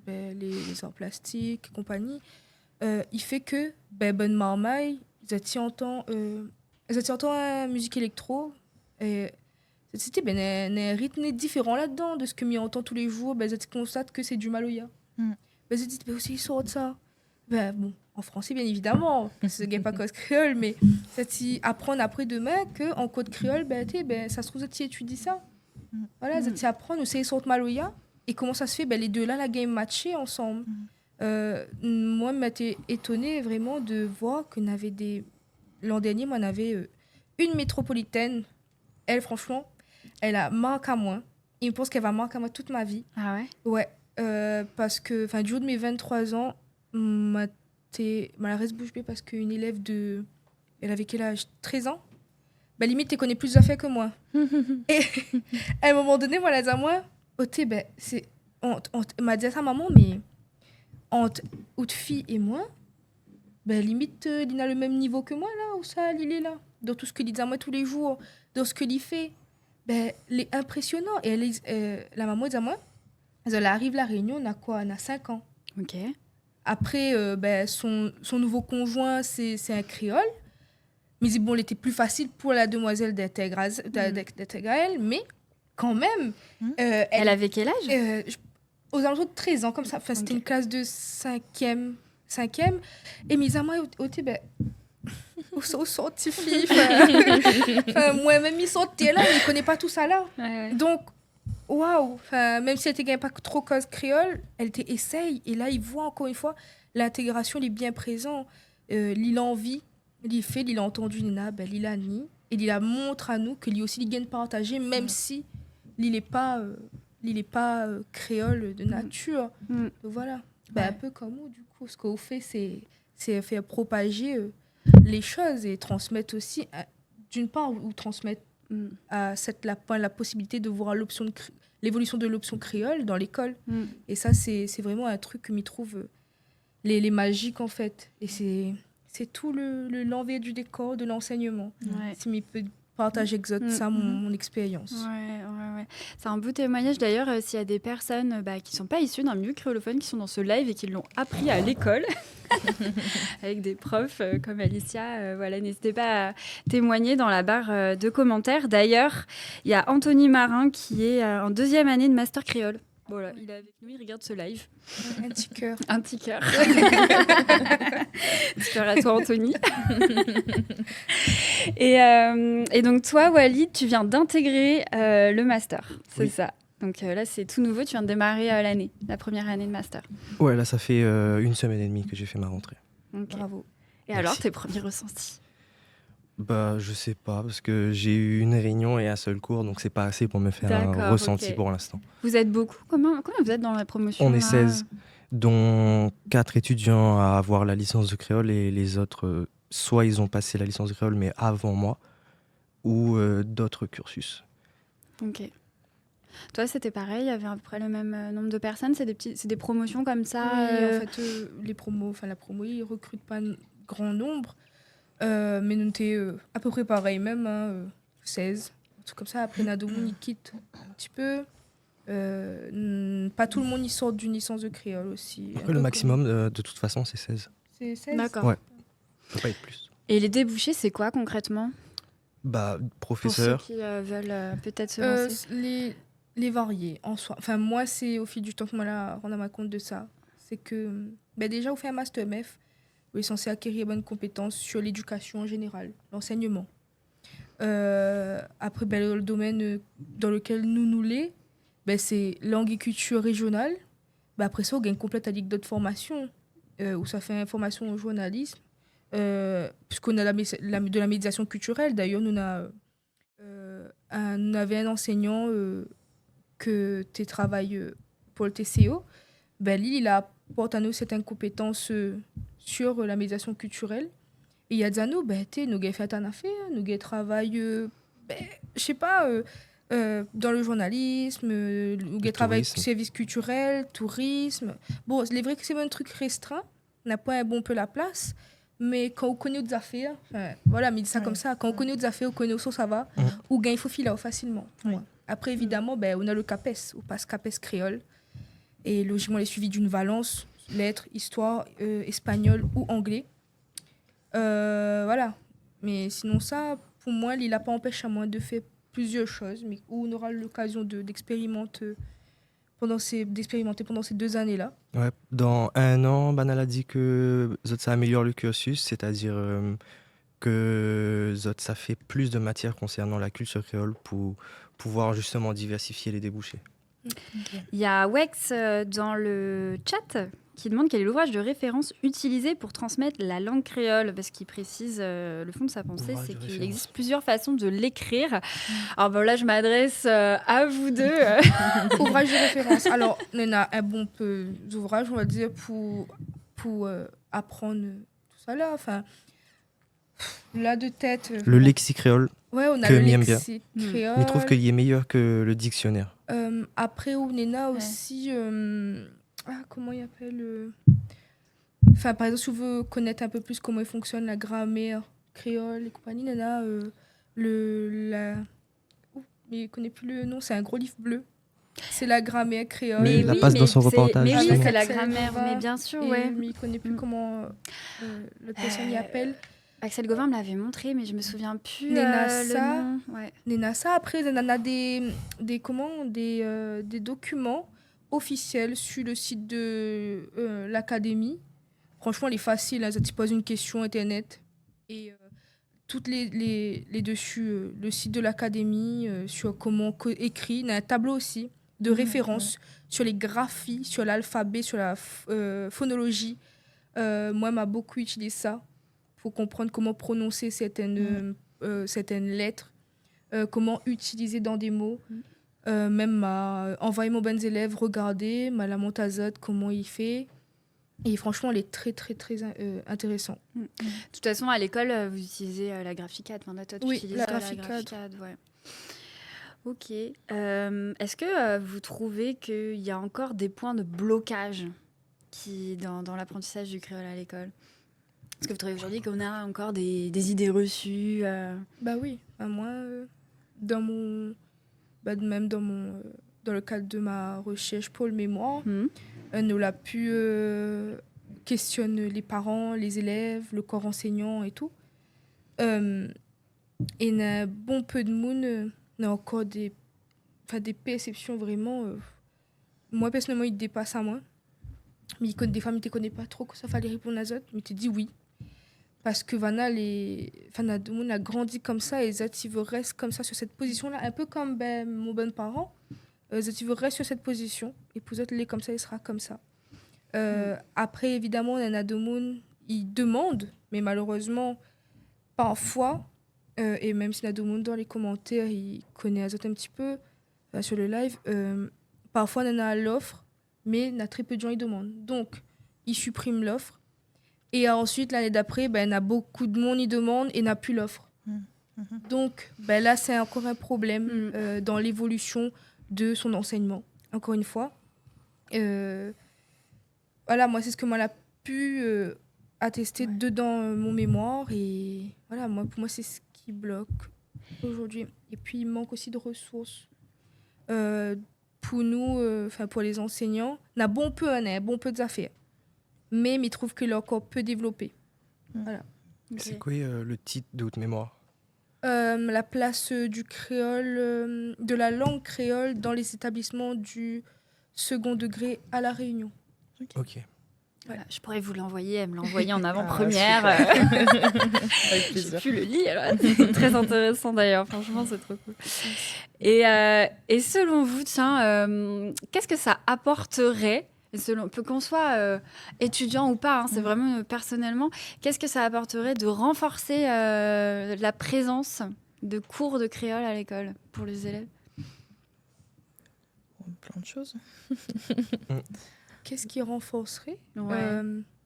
les arts plastiques et compagnie, il fait que bonne marmaille, ils entendent la musique électro et c'était un rythme différent là-dedans de ce que m'y entend tous les jours. Ils constatent que c'est du maloya. Ils disent aussi ils sortent ça. En français bien évidemment, parce que c'est pas cause créole, mais c'est apprendre après demain que en code créole, ça se trouve tu étudies ça. Voilà, c'est apprendre aussi les sortes maloya et comment ça se fait les deux là la game matché ensemble. Moi m'étais étonnée vraiment de voir qu'on avait l'an dernier moi on avait une métropolitaine. Elle franchement elle a marqué à moi et je pense qu'elle va marquer à moi toute ma vie. Ah ouais parce que du haut de mes 23 ans m'a reste bouche bée parce qu'une élève elle avait quel âge, 13 ans. Limite, tu connais plus d'affaires que moi. Et à un moment donné, moi, elle a dit à moi, on m'a dit à sa maman, mais entre autre fille et moi, limite, il a le même niveau que moi, là, où ça, il est là. Dans tout ce qu'il dit à moi tous les jours, dans ce qu'il fait, il est impressionnant. Et la maman dit à moi, elle arrive à La Réunion, on a quoi? On a 5 ans. Ok. Après, son nouveau conjoint, c'est un créole. Mais il était plus facile pour la demoiselle d'intégrer elle, mais quand même... elle avait quel âge? aux alentours de 13 ans, comme ça. Enfin, c'était une classe de 5e. Et mes amis au ben, au sorti fille. Moi-même, ils sortaient là, mais ils ne connaissent pas tout ça là. Ouais. Donc, waouh. Même si elle était pas trop cause créole, elle était essaye. Et là, ils voient encore une fois l'intégration, il est bien présent. Il a envie, il fait, il a entendu Nina, ben, il a ni. Et il la montre à nous que lui aussi, il gagne partager, même si il n'est pas, créole de nature. Donc, voilà. Ben, un peu comme vous, du coup. Ce qu'on fait, c'est faire propager les choses et transmettre aussi, d'une part, ou transmettre à la possibilité de voir l'évolution de l'option créole dans l'école. Et ça, c'est vraiment un truc que m'y trouve les magiques, en fait. Et c'est tout l'envers du décor de l'enseignement. Ouais. Si m'y peut partager ça, mon expérience. Ouais. C'est un beau témoignage d'ailleurs s'il y a des personnes qui ne sont pas issues d'un milieu créolophone qui sont dans ce live et qui l'ont appris à l'école avec des profs comme Alicia. Voilà, n'hésitez pas à témoigner dans la barre de commentaires. D'ailleurs, il y a Anthony Marin qui est en 2e année de master créole. Voilà, il est avec nous, il regarde ce live. Un petit cœur. Un petit cœur. Petit cœur à toi, Anthony. Et donc, toi, Walid, tu viens d'intégrer le master, c'est ça. Donc là, c'est tout nouveau, tu viens de démarrer l'année, la première année de master. Ouais, là, ça fait 1 semaine et demie que j'ai fait ma rentrée. Okay. Bravo. Et alors, tes premiers ressentis? Je sais pas, parce que j'ai eu une réunion et un seul cours, donc c'est pas assez pour me faire un ressenti pour l'instant. Vous êtes beaucoup? Comment vous êtes dans la promotion? On est 16, dont 4 étudiants à avoir la licence de créole et les autres, soit ils ont passé la licence de créole, mais avant moi, ou d'autres cursus. Ok. Toi, c'était pareil, il y avait à peu près le même nombre de personnes, c'est des promotions comme ça? Oui, en fait, la promo, ils recrutent pas un grand nombre. Mais nous étions à peu près pareil même, 16, un truc comme ça. Après, Nadomon, il quitte un petit peu. Pas tout le monde y sort d'une licence de créole aussi. Après, le maximum, de toute façon, c'est 16. C'est 16? D'accord. Ouais, ça peut pas être plus. Et les débouchés, c'est quoi concrètement? Professeur. Pour ceux qui veulent peut-être se lancer. Les variés, en soi. Enfin, moi, c'est au fil du temps que moi, là, rendre ma compte de ça. C'est que, déjà, vous faites un master MEF. Vous êtes censé acquérir bonnes compétences sur l'éducation en général, l'enseignement. Après, le domaine dans lequel nous l'est, c'est langue et culture régionale. Après ça, on gagne complète avec d'autres formations, où ça fait une formation au journalisme, puisqu'on a de la médiation culturelle. D'ailleurs, on avait un enseignant que tu travailles pour le TCO. Lui, il apporte à nous certaines compétences sur la médiation culturelle. Et il y a des années, nous avons fait un affaire, nous avons travaillé, je sais pas, dans le journalisme, nous avons travaillé sur le service culturel, tourisme. Bon, c'est vrai que c'est un truc restreint, on n'a pas un bon peu la place, mais quand on connaît des affaires, voilà, mais ça comme ça, quand on connaît des affaires, on connaît où ça va, ou il faut filer facilement. Ouais. Après, évidemment, on a le CAPES, on passe CAPES créole, et logiquement, les suivis d'une valence, lettres, histoire, espagnol ou anglais. Voilà. Mais sinon, ça, pour moi, il n'a pas empêché à moi de faire plusieurs choses, mais où on aura l'occasion d'expérimenter pendant ces 2 années-là. Ouais, dans 1 an, Banal a dit que ça améliore le cursus, c'est-à-dire que ça fait plus de matière concernant la culture créole pour pouvoir justement diversifier les débouchés. Il y a Wex dans le chat qui demande quel est l'ouvrage de référence utilisé pour transmettre la langue créole, parce qu'il précise le fond de sa pensée, c'est qu'il existe plusieurs façons de l'écrire. Alors là, je m'adresse à vous deux. Ouvrage de référence. Alors, on a un bon peu d'ouvrages, on va dire, pour apprendre tout ça là. Enfin, là de tête. Le lexique créole. Ouais, on a le lexique créole. Mais je trouve qu'il est meilleur que le dictionnaire. Après, on a aussi. Comment il appelle Enfin, par exemple, si vous voulez connaître un peu plus comment fonctionne la grammaire créole et compagnie, on a mais il ne connaît plus le nom, c'est un gros livre bleu. C'est la grammaire créole. Mais la passe dans son reportage. Mais oui, c'est la grammaire, mais bien sûr, ouais. Mais il ne connaît plus comment le personne y appelle. Axel Gauvin me l'avait montré, mais je me souviens plus le nom. Ouais. Après, on a des documents officielle sur le site de l'académie. Franchement, elle est facile. Hein, tu poses une question Internet et toutes les dessus, le site de l'académie, sur comment écrire. Il y a un tableau aussi de référence sur les graphies, sur l'alphabet, sur la phonologie. Moi, m'a beaucoup utilisé ça pour comprendre comment prononcer certaines lettres, comment utiliser dans des mots. Même m'a envoyé mon bon élève regarder, la Montazot, comment il fait. Et franchement, elle est très, très, très intéressante. De toute façon, à l'école, vous utilisez la Graphicad. Enfin, toi, tu utilises la Graphicad. Ouais. Ok. Est-ce que vous trouvez qu'il y a encore des points de blocage dans l'apprentissage du créole à l'école? Est-ce que vous trouvez aujourd'hui qu'on a encore des idées reçues Bah oui. Moi, même dans le cadre de ma recherche pour le mémoire, nous l'a pu questionner les parents, les élèves, le corps enseignant et tout. Et il y a bon peu de monde, il y a encore des perceptions vraiment. Moi, personnellement, il dépasse à moi. Mais des femmes, ils ne connaissent pas trop que ça fallait répondre à ça. Mais tu dis oui. Parce que Vanna, tout le monde a grandi comme ça et Zati reste comme ça sur cette position-là, un peu comme mon bon parent. Zati reste sur cette position et pour eux, comme ça, il sera comme ça. Après, évidemment, il y en a deux monde, ils demandent, mais malheureusement, parfois, et même si il y a deux monde dans les commentaires, ils connaissent un petit peu sur le live, parfois, il y en a l'offre, mais il y a très peu de gens qui demandent. Donc, ils suppriment l'offre. Et ensuite, l'année d'après, il y a beaucoup de monde qui demande et n'a plus l'offre. Donc, là, c'est encore un problème dans l'évolution de son enseignement. Encore une fois. Voilà, moi, c'est ce que moi, j'ai pu attester dedans mon mémoire. Et voilà, pour moi, c'est ce qui bloque aujourd'hui. Et puis, il manque aussi de ressources. Pour nous, pour les enseignants, on a bon peu d'affaires. Mais il trouve qu'il est encore peu développé. Voilà. Okay. C'est quoi le titre de votre mémoire? La place du créole, de la langue créole dans les établissements du second degré à La Réunion. Ok. Voilà, je pourrais vous l'envoyer, elle me l'a envoyé en avant-première. J'ai pu le lire, c'est très intéressant d'ailleurs, franchement c'est trop cool. Et selon vous, qu'est-ce que ça apporterait, qu'on soit étudiant ou pas, c'est vraiment personnellement, qu'est-ce que ça apporterait de renforcer la présence de cours de créole à l'école pour les élèves? Plein de choses. Qu'est-ce qui renforcerait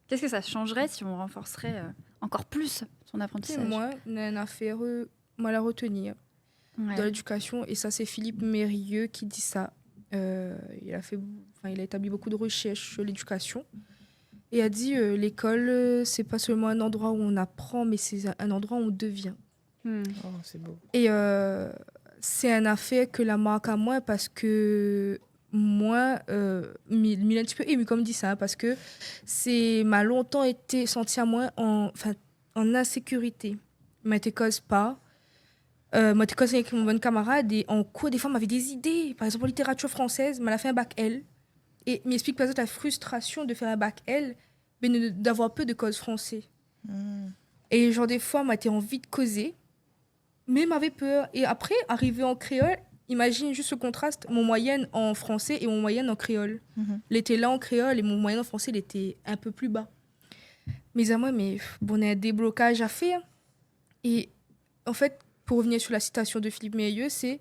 Qu'est-ce que ça changerait si on renforcerait encore plus son apprentissage? Moi, il y a une affaire à retenir dans l'éducation, et ça, c'est Philippe Mérieux qui dit ça. Il a établi beaucoup de recherches sur l'éducation et a dit l'école, c'est pas seulement un endroit où on apprend, mais c'est un endroit où on devient. Oh, c'est beau. Et c'est un affaire que la marque à moi parce que moi, il est un petit peu ému comme dit ça, parce que m'a longtemps été senti à moi en insécurité. Je m'étais cause pas. Moi, j'étais cause avec mon bon camarade et en cours, des fois, m'avait des idées. Par exemple, en littérature française, elle a fait un bac L. Et m'explique par exemple la frustration de faire un bac L, mais d'avoir peu de cause français. Et genre, des fois, m'avait envie de causer, mais m'avait peur. Et après, arrivé en créole, imagine juste le contraste, mon moyenne en français et mon moyenne en créole. Il était là en créole et mon moyenne en français, il était un peu plus bas. Mais à moi, on a un déblocage à faire. Et en fait, pour revenir sur la citation de Philippe Mérieux, c'est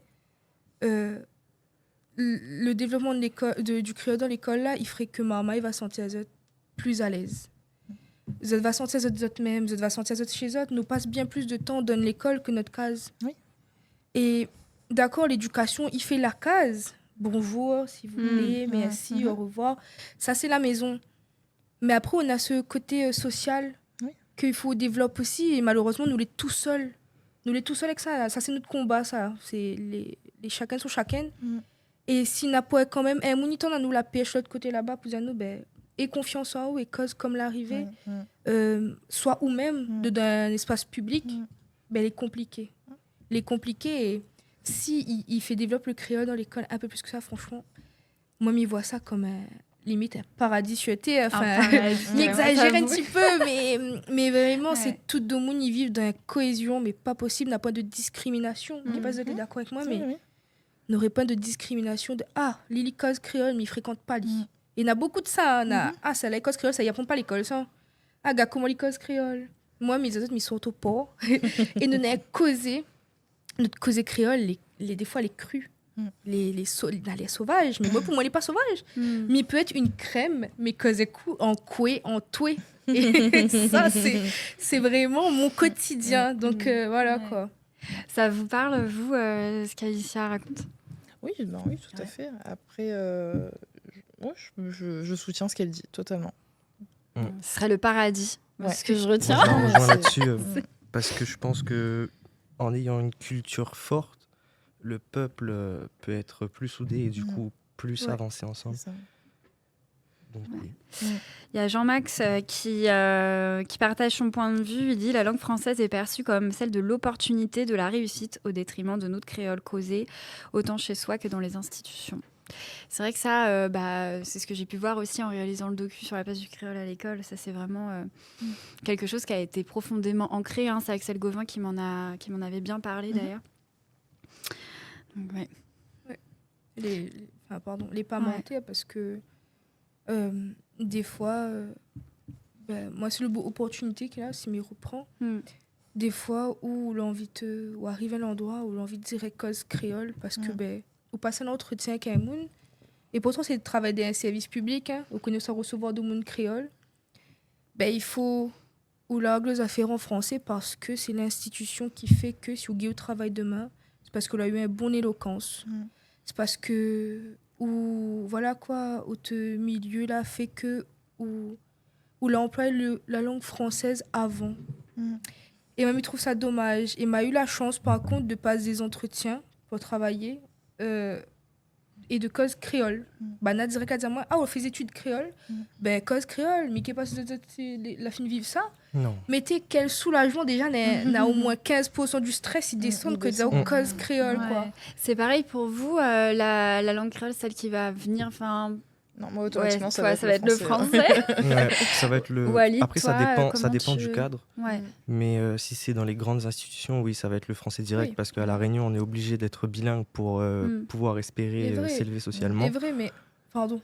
le développement du créole dans l'école, là, il ferait que maman va sentir plus à l'aise. Elle va sentir même, elle va sentir chez eux, nous passe bien plus de temps dans l'école que notre case. Oui. Et d'accord, l'éducation, il fait la case. Bonjour, si vous voulez, merci, au revoir. Ça, c'est la maison. Mais après, on a ce côté social qu'il faut développer aussi. Et malheureusement, nous, les tout seuls. Nous, les tout seuls avec ça. Ça, c'est notre combat, ça. C'est les chacun sur chacun. Et si n'a pas quand même un moniteur dans nous la pêche l'autre côté là-bas, pour dire nous, et confiance en eux, et cause comme l'arrivée, soit ou même dans un espace public, elle est compliquée. Elle est compliquée et si il fait développer le créole dans l'école un peu plus que ça, franchement, moi, m'y vois ça comme limite un paradis sur terre. Enfin, paradis, j'exagère ouais, un petit peu, mais vraiment, Ouais. c'est tout le monde, ils vivent dans une cohésion, mais pas possible, d'un point de discrimination. Je ne sais pas si vous êtes d'accord avec moi, mais n'aurait pas de discrimination de Lily cause créole, mais il fréquente pas lui. Il y en a beaucoup de ça. Ça, la cause créole, ça y apprend pas à l'école, ça. Gars, comment les cause créole? Moi, mes autres, ils sont au port. Et nous n'avons causé, notre causé créole, des fois, les crus. Les sauvages. Mais moi, pour moi, il n'est pas sauvage. Mais il peut être une crème, mais causé en coué, en toué. Et ça, c'est vraiment mon quotidien. Donc, voilà, quoi. Ça vous parle, vous, ce qu'Alicia raconte? Oui, tout à fait. Après, je soutiens ce qu'elle dit, totalement. Ce serait le paradis, ce que je Moi, retiens. je rejoins là-dessus parce que je pense que en ayant une culture forte, le peuple peut être plus soudé et du coup plus avancé ensemble. Donc, oui. Il y a Jean-Max qui partage son point de vue. Il dit « La langue française est perçue comme celle de l'opportunité, de la réussite, au détriment de notre créole causé, autant chez soi que dans les institutions. » C'est vrai que ça, c'est ce que j'ai pu voir aussi en réalisant le docu sur la place du créole à l'école. Ça, c'est vraiment quelque chose qui a été profondément ancré. C'est Axel Gauvin qui m'en avait bien parlé, d'ailleurs. Donc, ouais. Les pas mentir, parce que des fois, moi, c'est l'opportunité qu'il a, s'il m'y reprend. Des fois où l'envie ou arrive à l'endroit où l'envie de dire cause créole, parce que ou passer un entretien avec un monde, et pourtant c'est de travailler dans un service public, où on doit recevoir du monde créole, il faut ou l'anglais à faire en français, parce que c'est l'institution qui fait que si vous au travail demain, c'est parce qu'on a eu une bonne éloquence. C'est parce que voilà quoi, ce milieu là fait que où l'emploi la langue française avant. Et moi, je trouve ça dommage. Et m'a eu la chance, par contre, de passer des entretiens pour travailler et de cause créole. N'a dirait qu'à dire moi, on fait des études créole. Cause créole, mais qui est pas la fin de vivre ça. Non. Mettez quel soulagement déjà, n'a au moins 15% du stress, ils descendent que dire cause créole. Ouais. Quoi. C'est pareil pour vous, la langue créole, celle qui va venir, non, moi, automatiquement, ça va être le français. Ça va être le... Walid, Après, ça dépend du cadre. Ouais. Mais si c'est dans les grandes institutions, oui, ça va être le français direct. Parce qu'à La Réunion, on est obligé d'être bilingue pour pouvoir espérer s'élever socialement. C'est vrai, mais... Pardon.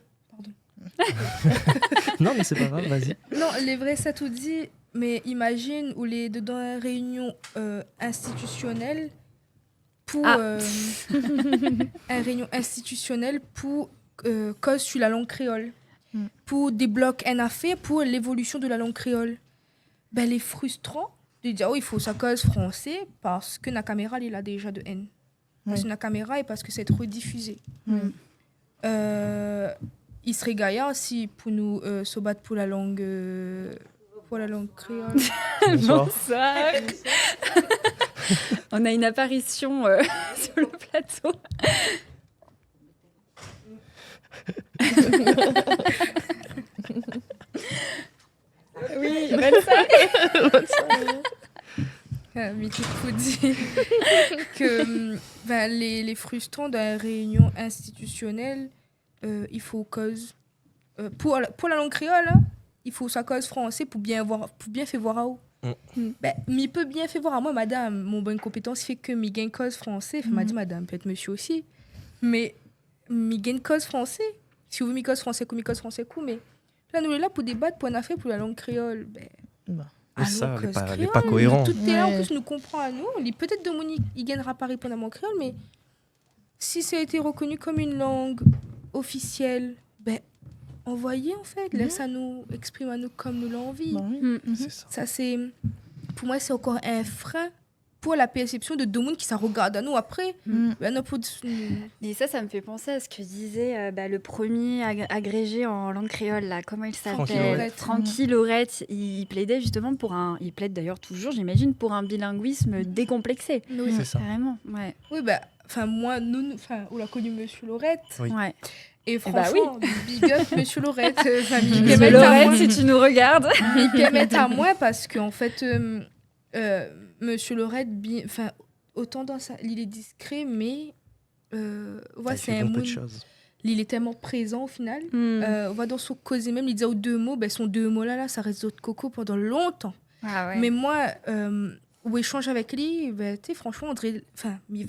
Non, mais c'est pas grave, vas-y. Non, les vrais, ça tout dit. Mais imagine où les dedans une réunion institutionnelle pour... une réunion institutionnelle pour... cause sur la langue créole, pour débloquer un affaire pour l'évolution de la langue créole. Les frustrant de dire il faut ça cause français parce que la caméra il a déjà de haine. Parce que la caméra et parce que c'est rediffusé. Il serait gaillard si pour nous se battre pour la langue créole. Bonsoir. On a une apparition sur le plateau. Oui, bonne soirée. Mais tu peux dire que les frustrants dans une réunion institutionnelle, il faut cause pour la langue créole, il faut sa cause français pour bien faire voir à où. Mais peut bien faire voir à moi, madame, mon bonne compétence fait que mi gagne cause français. M'a dit madame, peut-être monsieur aussi, mais mi gagne cause français. Si vous voulez mi cause français, mais là nous sommes là pour débattre pour un affaire pour la langue créole. Ça, elle n'est pas cohérent. Tout est là, en plus, nous comprend à nous. Peut-être Dominique, il gagnera pas répondre à mon créole, mais si ça a été reconnu comme une langue officielle, envoyez en fait. Laisse à nous, exprime à nous comme nous l'envie. C'est ça. Ça, c'est, pour moi, c'est encore un frein pour la perception de deux mondes qui ça regarde à nous après. Et ça me fait penser à ce que disait le premier agrégé en langue créole, là, comment il s'appelle, Francky Laurette. Il plaidait justement il plaide d'ailleurs toujours, j'imagine, pour un bilinguisme décomplexé. Oui, c'est ça. Carrément, ouais. Oui, moi, on l'a connu Monsieur Laurette. Oui. Ouais. Et franchement, big up Monsieur Laurette. Monsieur Laurette, si tu nous regardes. Il permet à moi parce qu'en fait... Monsieur Laurette, autant dans il est discret, mais c'est un monde. il est tellement présent au final. On va dans son causé même, il dit aux 2 mots, sont 2 mots là, ça reste d'autres coco pendant longtemps. Ah ouais. Mais moi, où échange avec lui, franchement, on dirait, il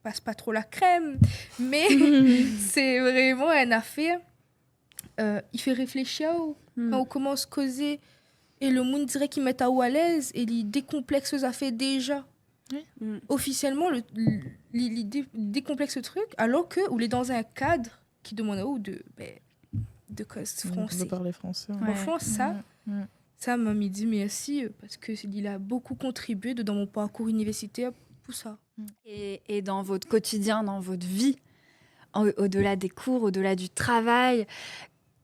passe pas trop la crème, mais c'est vraiment une affaire. Il fait réfléchir quand on commence à causer et le monde dirait qu'il met à l'aise et il décomplexe les affaires déjà. Officiellement, il décomplexe le truc, alors que il est dans un cadre qui demande de cause français. De parler français. Franchement, ça m'a dit merci parce qu'il a beaucoup contribué dans mon parcours universitaire pour ça. Et dans votre quotidien, dans votre vie, au-delà des cours, au-delà du travail,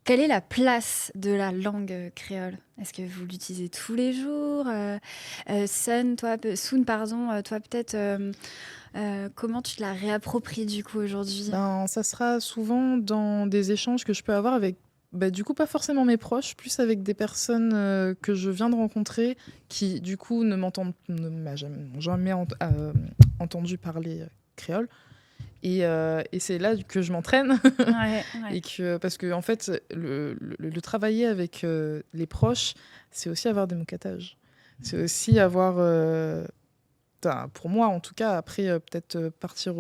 quelle est la place de la langue créole? Est-ce que vous l'utilisez tous les jours? Soon, toi peut-être, comment tu te la réappropries du coup aujourd'hui? Ça sera souvent dans des échanges que je peux avoir avec, du coup, pas forcément mes proches, plus avec des personnes que je viens de rencontrer qui, du coup, ne m'ont jamais entendu parler créole. Et c'est là que je m'entraîne. Et parce que en fait, le travailler avec les proches, c'est aussi avoir des mots-catages. C'est aussi avoir, pour moi en tout cas, après peut-être partir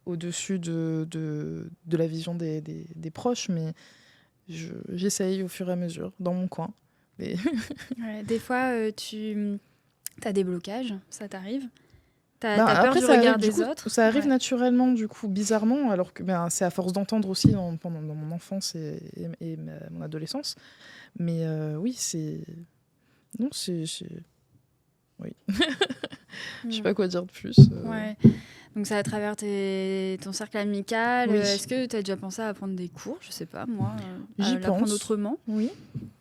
au-dessus de la vision des proches, mais j'essaye au fur et à mesure, dans mon coin. Mais... des fois, tu as des blocages, ça t'arrive? T'as peur du regard des autres? Ça arrive naturellement, du coup, bizarrement, alors que c'est à force d'entendre aussi dans mon enfance et mon adolescence. Mais oui, c'est... Non, c'est... Oui. Je sais pas quoi dire de plus. Ouais. Donc c'est à travers ton cercle amical. Oui. Est-ce que tu as déjà pensé à prendre des cours? Je sais pas, moi. J'y l'apprendre autrement? Oui,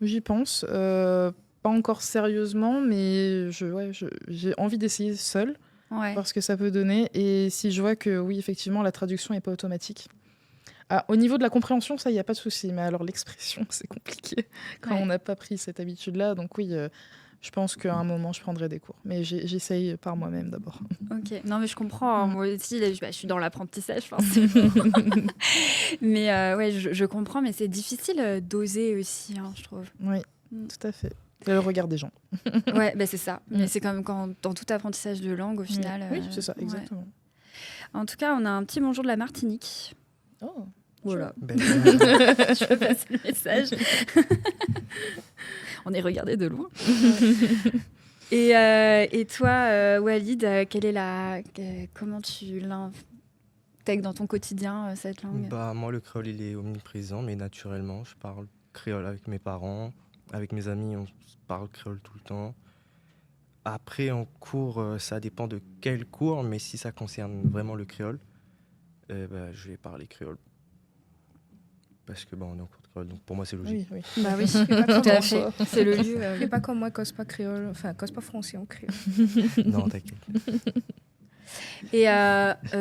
j'y pense. Pas encore sérieusement, mais j'ai envie d'essayer seule. Parce que ça peut donner. Et si je vois que, oui, effectivement, la traduction n'est pas automatique. Au niveau de la compréhension, ça, il n'y a pas de souci. Mais alors, l'expression, c'est compliqué quand on n'a pas pris cette habitude-là. Donc oui, je pense qu'à un moment, je prendrai des cours. Mais j'essaye par moi-même d'abord. Ok. Non, mais je comprends. Moi aussi, je suis dans l'apprentissage. Mais je comprends. Mais c'est difficile d'oser aussi, je trouve. Oui, tout à fait. C'est le regard des gens. Ouais, c'est ça. Mais c'est comme dans tout apprentissage de langue, au final. Oui, c'est ça, exactement. En tout cas, on a un petit bonjour de la Martinique. Oh, voilà. Je peux passer le message. On est regardé de loin. Et toi, Walid, comment tu l'intègres dans ton quotidien, cette langue? Moi, le créole, il est omniprésent, mais naturellement, je parle créole avec mes parents. Avec mes amis, on parle créole tout le temps. Après, en cours, ça dépend de quel cours, mais si ça concerne vraiment le créole, je vais parler créole. Parce que on est en cours de créole, donc pour moi, c'est logique. Oui. Bah oui, tout à fait. C'est le lieu. Fais pas comme moi, cause pas créole, cause pas français en créole. Non, t'inquiète. Et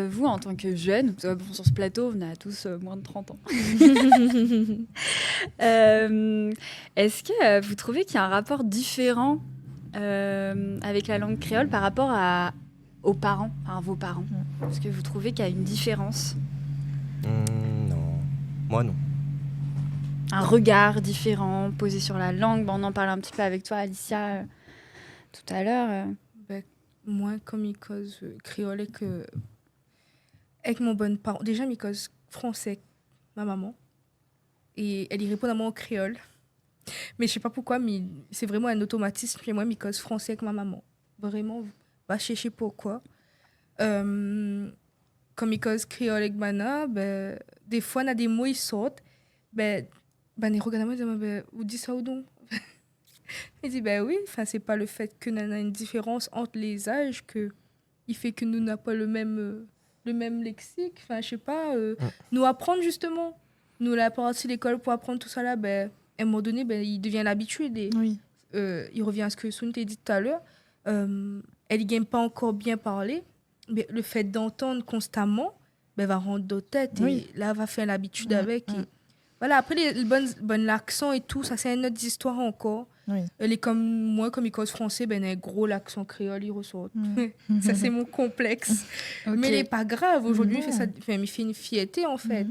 vous, en tant que jeune, sur ce plateau, on a tous moins de 30 ans. Est-ce que vous trouvez qu'il y a un rapport différent avec la langue créole par rapport aux parents, vos parents? Est-ce que vous trouvez qu'il y a une différence? Non. Moi, non. Un regard différent posé sur la langue? On en parlait un petit peu avec toi, Alicia, tout à l'heure. Moi, comme il cause créole avec mon bon parent, déjà, il cause français, ma maman. Et elle y répond à moi en créole. Mais je sais pas pourquoi, mais c'est vraiment un automatisme. Chez moi, il cause français avec ma maman. Vraiment, va chercher pourquoi. Comme il cause créole avec Mana, des fois, on a des mots qui sortent. Il regarde moi et dit, vous dites ça ou non? Il dit, oui, c'est pas le fait que nous avons une différence entre les âges qui fait que nous n'avons pas le même lexique. Je sais pas, nous apprendre justement. Nous, la partie de l'école pour apprendre tout ça là, à un moment donné, il devient l'habitude. Et, il revient à ce que Soun t'a dit tout à l'heure. Elle ne gagne pas encore bien parler, mais le fait d'entendre constamment, va rendre d'autres têtes. Et là, va faire l'habitude avec. Et Voilà, après, les bonnes l'accent et tout, ça, c'est une autre histoire encore. Oui. Elle est comme moi, comme il cause français, ben, un gros l'accent créole, il ressort. Ça, c'est mon complexe. Ok. Mais il n'est pas grave. Aujourd'hui, il fait une fierté, en fait.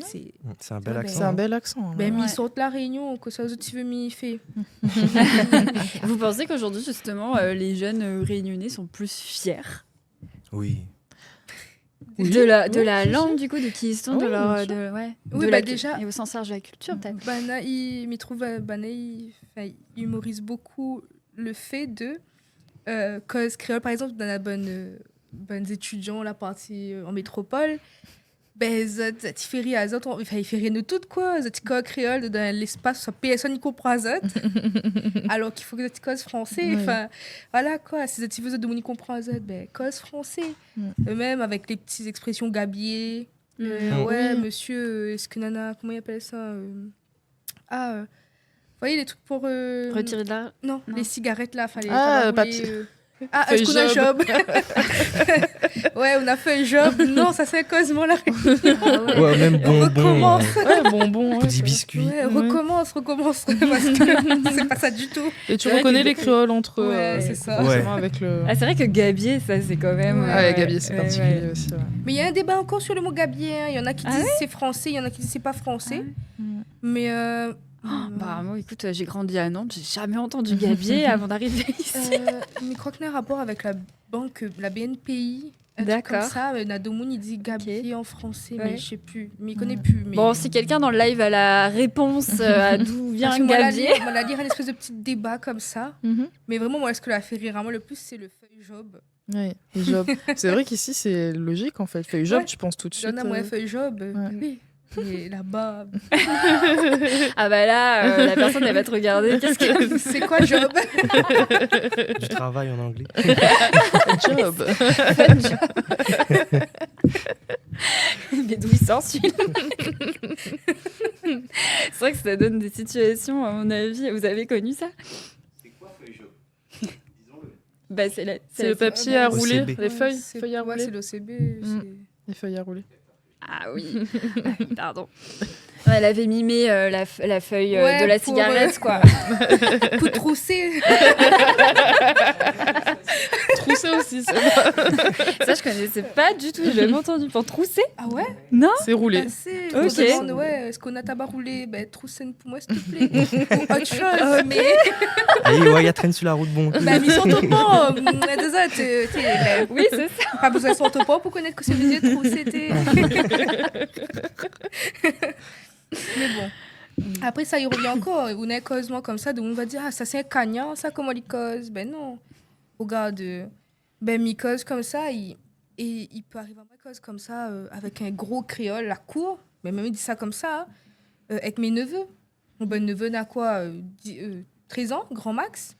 C'est un bel accent. C'est un bel accent. Ben, ouais. il sort la Réunion, que ça, tu veux, m'y fait. Vous pensez qu'aujourd'hui, justement, les jeunes réunionnais sont plus fiers Oui. de la langue, du coup, de qui ils sont, de Oui, leur... bien sûr. Oui, bah, déjà- Et au sens large de la culture, peut-être. Bana, il m'y trouve, il humorise beaucoup le fait de cause créole, par exemple, dans la bonnes étudiants, la partie en métropole, ben, il fait rire à zot, il fait rire nous toutes, quoi. Zot, cause créole dans l'espace, ça personne n'y comprend zot. Alors qu'il faut que zot cause français. Oui. Enfin, voilà, quoi. Si zot veut de n'y comprend zot, ben, cause français. Même avec les petites expressions gabier. Ouais, Oui. monsieur, est-ce que nana, comment il appelle ça vous voyez les trucs pour Retirer de là. non, Non. les cigarettes là, fallait Ah, pas rouler, papier. est-ce qu'on a un job? Ouais, on a fait un job. Non, ça c'est causemement là. Ouais, même On bonbon. recommence. Ouais, bonbon. Petit biscuit. Ouais, recommence parce que c'est pas ça du tout. Et tu C'est vrai reconnais que- les créoles entre eux. Ouais, c'est ça. forcément, avec le. Ah, c'est vrai que gabier, ça, c'est quand même... Ouais, Gabier, c'est particulier aussi. Ouais. Mais il y a un débat encore sur le mot gabier. Hein. Il y en a qui Ah disent c'est français, il y en a qui disent c'est pas français. Mais Bah, moi, écoute, j'ai grandi à Nantes, j'ai jamais entendu gabier avant d'arriver ici. mais je crois qu'il y a un rapport avec la banque, la BNPI. Un truc D'accord. comme ça, Nadomoun, il dit gabier en français, Ouais. mais je sais plus. Mais il connaît plus. Mais... Bon, si quelqu'un dans le live a la réponse à d'où vient Parce que moi, gabier... on a lire un espèce de petit débat comme ça. Mais vraiment, moi, ce que l'a fait rire à moi le plus, c'est le feuille job. Oui, et job. C'est vrai qu'ici, c'est logique en fait. Feuille job, Ouais. tu penses tout de suite. Donne à moi un feuille job. Oui. Et là-bas, Ah bah là, la personne, elle va te regarder. Qu'est-ce que... c'est quoi job? Du travail en anglais. job. Mais d'où il sort celui-là? C'est vrai que ça donne des situations, à mon avis. Vous avez connu ça? C'est quoi feuille job? Disons-le. Bah, c'est la... C'est le papier à rouler, OCB. les feuilles, C'est- feuilles à ouais, rouler. c'est l'OCB. Les feuilles à rouler. Ah oui. Ah oui, pardon. Elle avait mimé la feuille Ouais, de la pour, cigarette, quoi. Pour trousser. Trousser aussi, Ça, je connaissais pas du tout. J'ai jamais entendu. Pour trousser? Ah ouais? Non? c'est roulé. Assez. Ok. On se demande, ouais, est-ce qu'on a tabac roulé? Ben, trousse pour moi, s'il te plaît. Ou autre chose. Mais, Allez, ouais, il y a traîne sur la route, bon. ben, mais son topo, déjà, ben, Oui, c'est ça. pas besoin de son topo pour connaître que c'est des yeux troussés, Mais bon. Après, ça, il revient encore. On a un causement comme ça, donc on va dire, ah, ça c'est un cagnard, ça, comment il cause? Ben non. Regarde, ben, mi cause comme ça, et il peut arriver à ma cause comme ça, avec un gros créole, la cour, mais même il dit ça comme ça, hein, avec mes neveux. Mon bon neveu n'a quoi, 13 ans, grand max.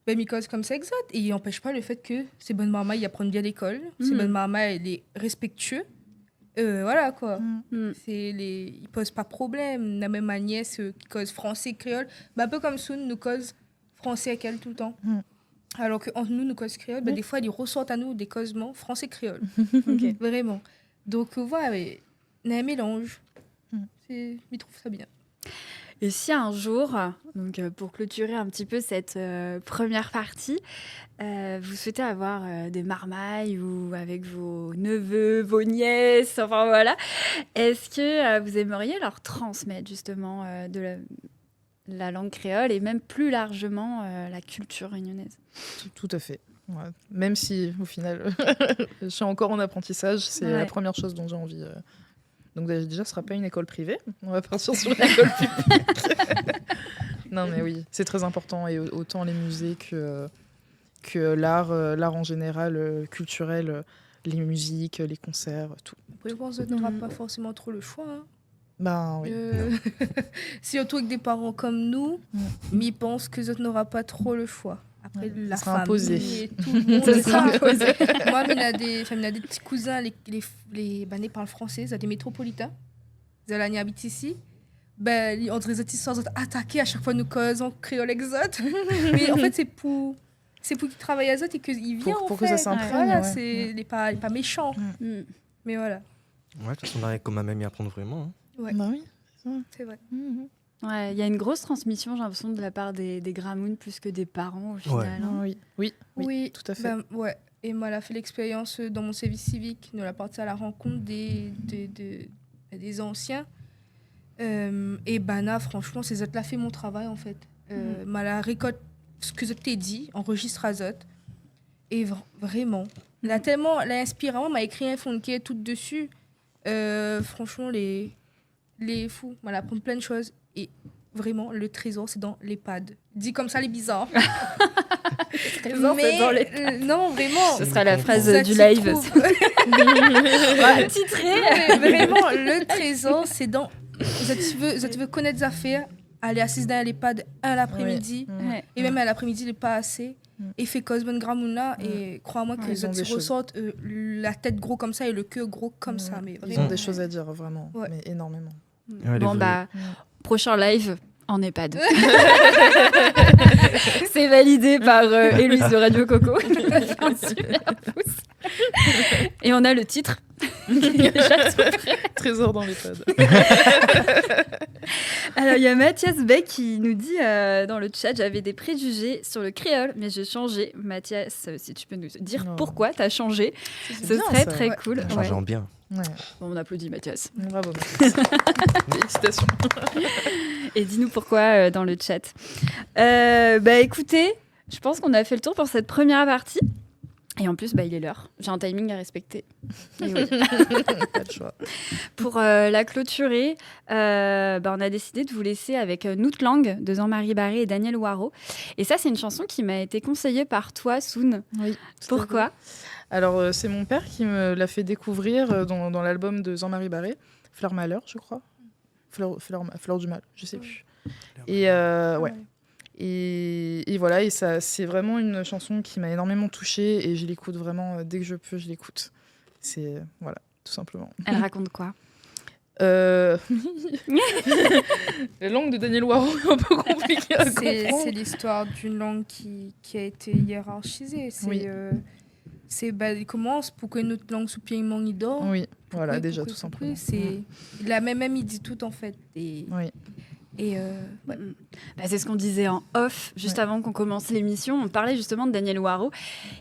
Ben, mi cause comme ça, exact. Et il n'empêche pas le fait que ces bonnes mamas, ils apprennent bien l'école. Ces bonnes mamas, elle est respectueux. Voilà quoi. Ils posent pas problème. La même ma nièce qui cause français créole, bah, un peu comme Soun nous cause français avec elle tout le temps. Alors qu'entre nous cause créole, bah, des fois ils ressortent à nous des causements français créole. Vraiment. Donc voilà, mais il y a un mélange. Ils trouvent ça bien. Et si un jour, donc pour clôturer un petit peu cette première partie, vous souhaitez avoir des marmailles ou avec vos neveux, vos nièces, enfin voilà, est-ce que vous aimeriez leur transmettre justement de la langue créole et même plus largement la culture réunionnaise? Tout à fait. Ouais. Même si, au final, je suis encore en apprentissage, c'est la première chose dont j'ai envie. Donc déjà, ce ne sera pas une école privée. On va partir sur une école publique. Non, mais oui, c'est très important. Et autant les musées que l'art en général, culturel, les musiques, les concerts, tout. Après, je pense que tu n'auras pas forcément trop le choix. Hein. Ben oui. Surtout avec des parents comme nous, mais ils pensent que tu n'auras pas trop le choix. Après, la sera famille imposé. et tout le monde. Ça sera imposé. Moi, il y a des petits cousins, ils parlent français, ils ont des métropolitains. Ils habitent ici. Ben, on dirait qu'ils sont attaqués à chaque fois nous cause en créole exote. Mais en fait, c'est pour qu'ils travaillent à Zot et qu'ils viennent pour que ça s'imprègne. Voilà, Ouais. il n'est pas méchant. Mais voilà. Ouais, de toute façon, on arrive comme à même y apprendre vraiment. Hein. Ouais. Ben oui. C'est vrai. Ouais, il y a une grosse transmission, j'ai l'impression, de la part des Gramoun plus que des parents au final. Hein. Oui, tout à fait. Ouais. Et moi, elle a fait l'expérience dans mon service civique, de la partie à la rencontre des anciens. Et Bana, franchement, c'est Zot l'a fait mon travail en fait. La récolte, ce que je t'ai dit, enregistre à Zot. Et vraiment, elle a inspiré, m'a écrit un fonké tout dessus. Franchement, les fous, elle apprend plein de choses. Et vraiment, le trésor, c'est dans l'EHPAD. Dit comme ça, les bizarres. Trésor, c'est dans l'EHPAD. Non, vraiment. Ce sera la phrase du live. Titré. Vraiment, le trésor, c'est dans... Tu veux connaître des affaires, aller assise dans l'EHPAD à l'après-midi. Et même à l'après-midi, il n'est pas assez. Et fait Cosman Gramouna. Et crois-moi que tu ressortes la tête gros comme ça et le cœur gros comme ça. Mais ils ont des choses à dire, vraiment. Mais énormément. Prochain live en EHPAD. C'est validé par Héloïse de Radio Coco. Un super pouce. Et on a le titre. Trésor dans l'EHPAD. Alors, il y a Mathias Beck qui nous dit dans le chat, j'avais des préjugés sur le créole, mais j'ai changé. Mathias, si tu peux nous dire pourquoi tu as changé, ce serait très cool. Changé en bien. Ouais. Bon, on applaudit Mathias. Bravo. Félicitations. Et dis-nous pourquoi dans le chat. Écoutez, je pense qu'on a fait le tour pour cette première partie. Et en plus, il est l'heure. J'ai un timing à respecter. Et oui. Pas de choix. Pour la clôturer, on a décidé de vous laisser avec Notre Langue de Jean-Marie Barré et Daniel Waro. Et ça, c'est une chanson qui m'a été conseillée par toi, Soun. Oui. Pourquoi ? Alors, c'est mon père qui me l'a fait découvrir dans l'album de Jean-Marie Barré, Fleur Malheur, je crois. Fleur du Mal, je sais plus. Et ouais. Et voilà, et ça, c'est vraiment une chanson qui m'a énormément touchée et je l'écoute vraiment dès que je peux, je l'écoute. C'est voilà, tout simplement. Elle raconte quoi ? La langue de Daniel Waro est un peu compliquée à comprendre. C'est l'histoire d'une langue qui a été hiérarchisée. Il commence pour que notre langue sous pied mangue dort. Oui, voilà, déjà, tout simplement. La même il dit tout en fait. Et c'est ce qu'on disait en off juste avant qu'on commence l'émission. On parlait justement de Daniel Waro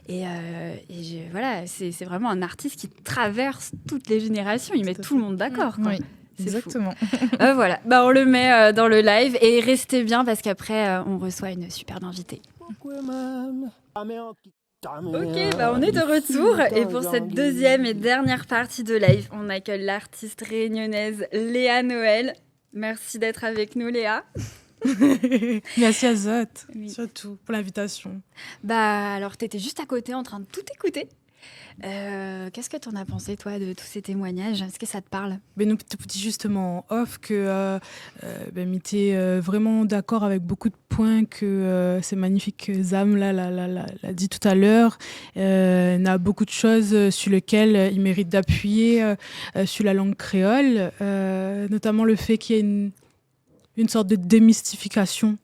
voilà, c'est vraiment un artiste qui traverse toutes les générations. Il met tout le monde d'accord. Oui, exactement. Voilà, on le met dans le live et restez bien parce qu'après on reçoit une superbe invitée. Ok, on est de retour et pour cette deuxième et dernière partie de live, on accueille l'artiste réunionnaise Léa Noël. Merci d'être avec nous, Léa. Merci à Zot, surtout pour l'invitation. Alors, tu étais juste à côté en train de tout écouter. Qu'est-ce que tu en as pensé, toi, de tous ces témoignages ? Est-ce que ça te parle ? Nous te dis justement en off que m'étais vraiment d'accord avec beaucoup de points que ces magnifiques âmes l'a dit tout à l'heure. Il y a beaucoup de choses sur lesquelles il mérite d'appuyer sur la langue créole, notamment le fait qu'il y ait une sorte de démystification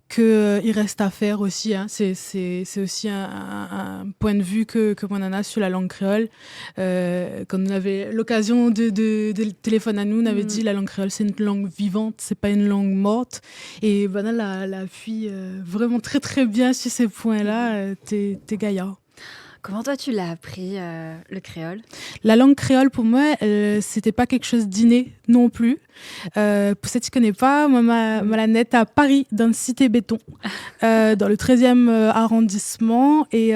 qu'il reste à faire aussi. Hein. C'est aussi un point de vue que moi on a sur la langue créole. Quand on avait l'occasion de téléphone à nous, on avait dit la langue créole, c'est une langue vivante, c'est pas une langue morte. Et Bana la fille vraiment très très bien sur ces points-là. T'es gaillard. Comment toi tu l'as appris, le créole ? La langue créole, pour moi, c'était pas quelque chose d'inné non plus. Pour ceux qui ne connaissent pas, moi, ma nette à Paris, dans le Cité Béton, dans le 13e arrondissement. Et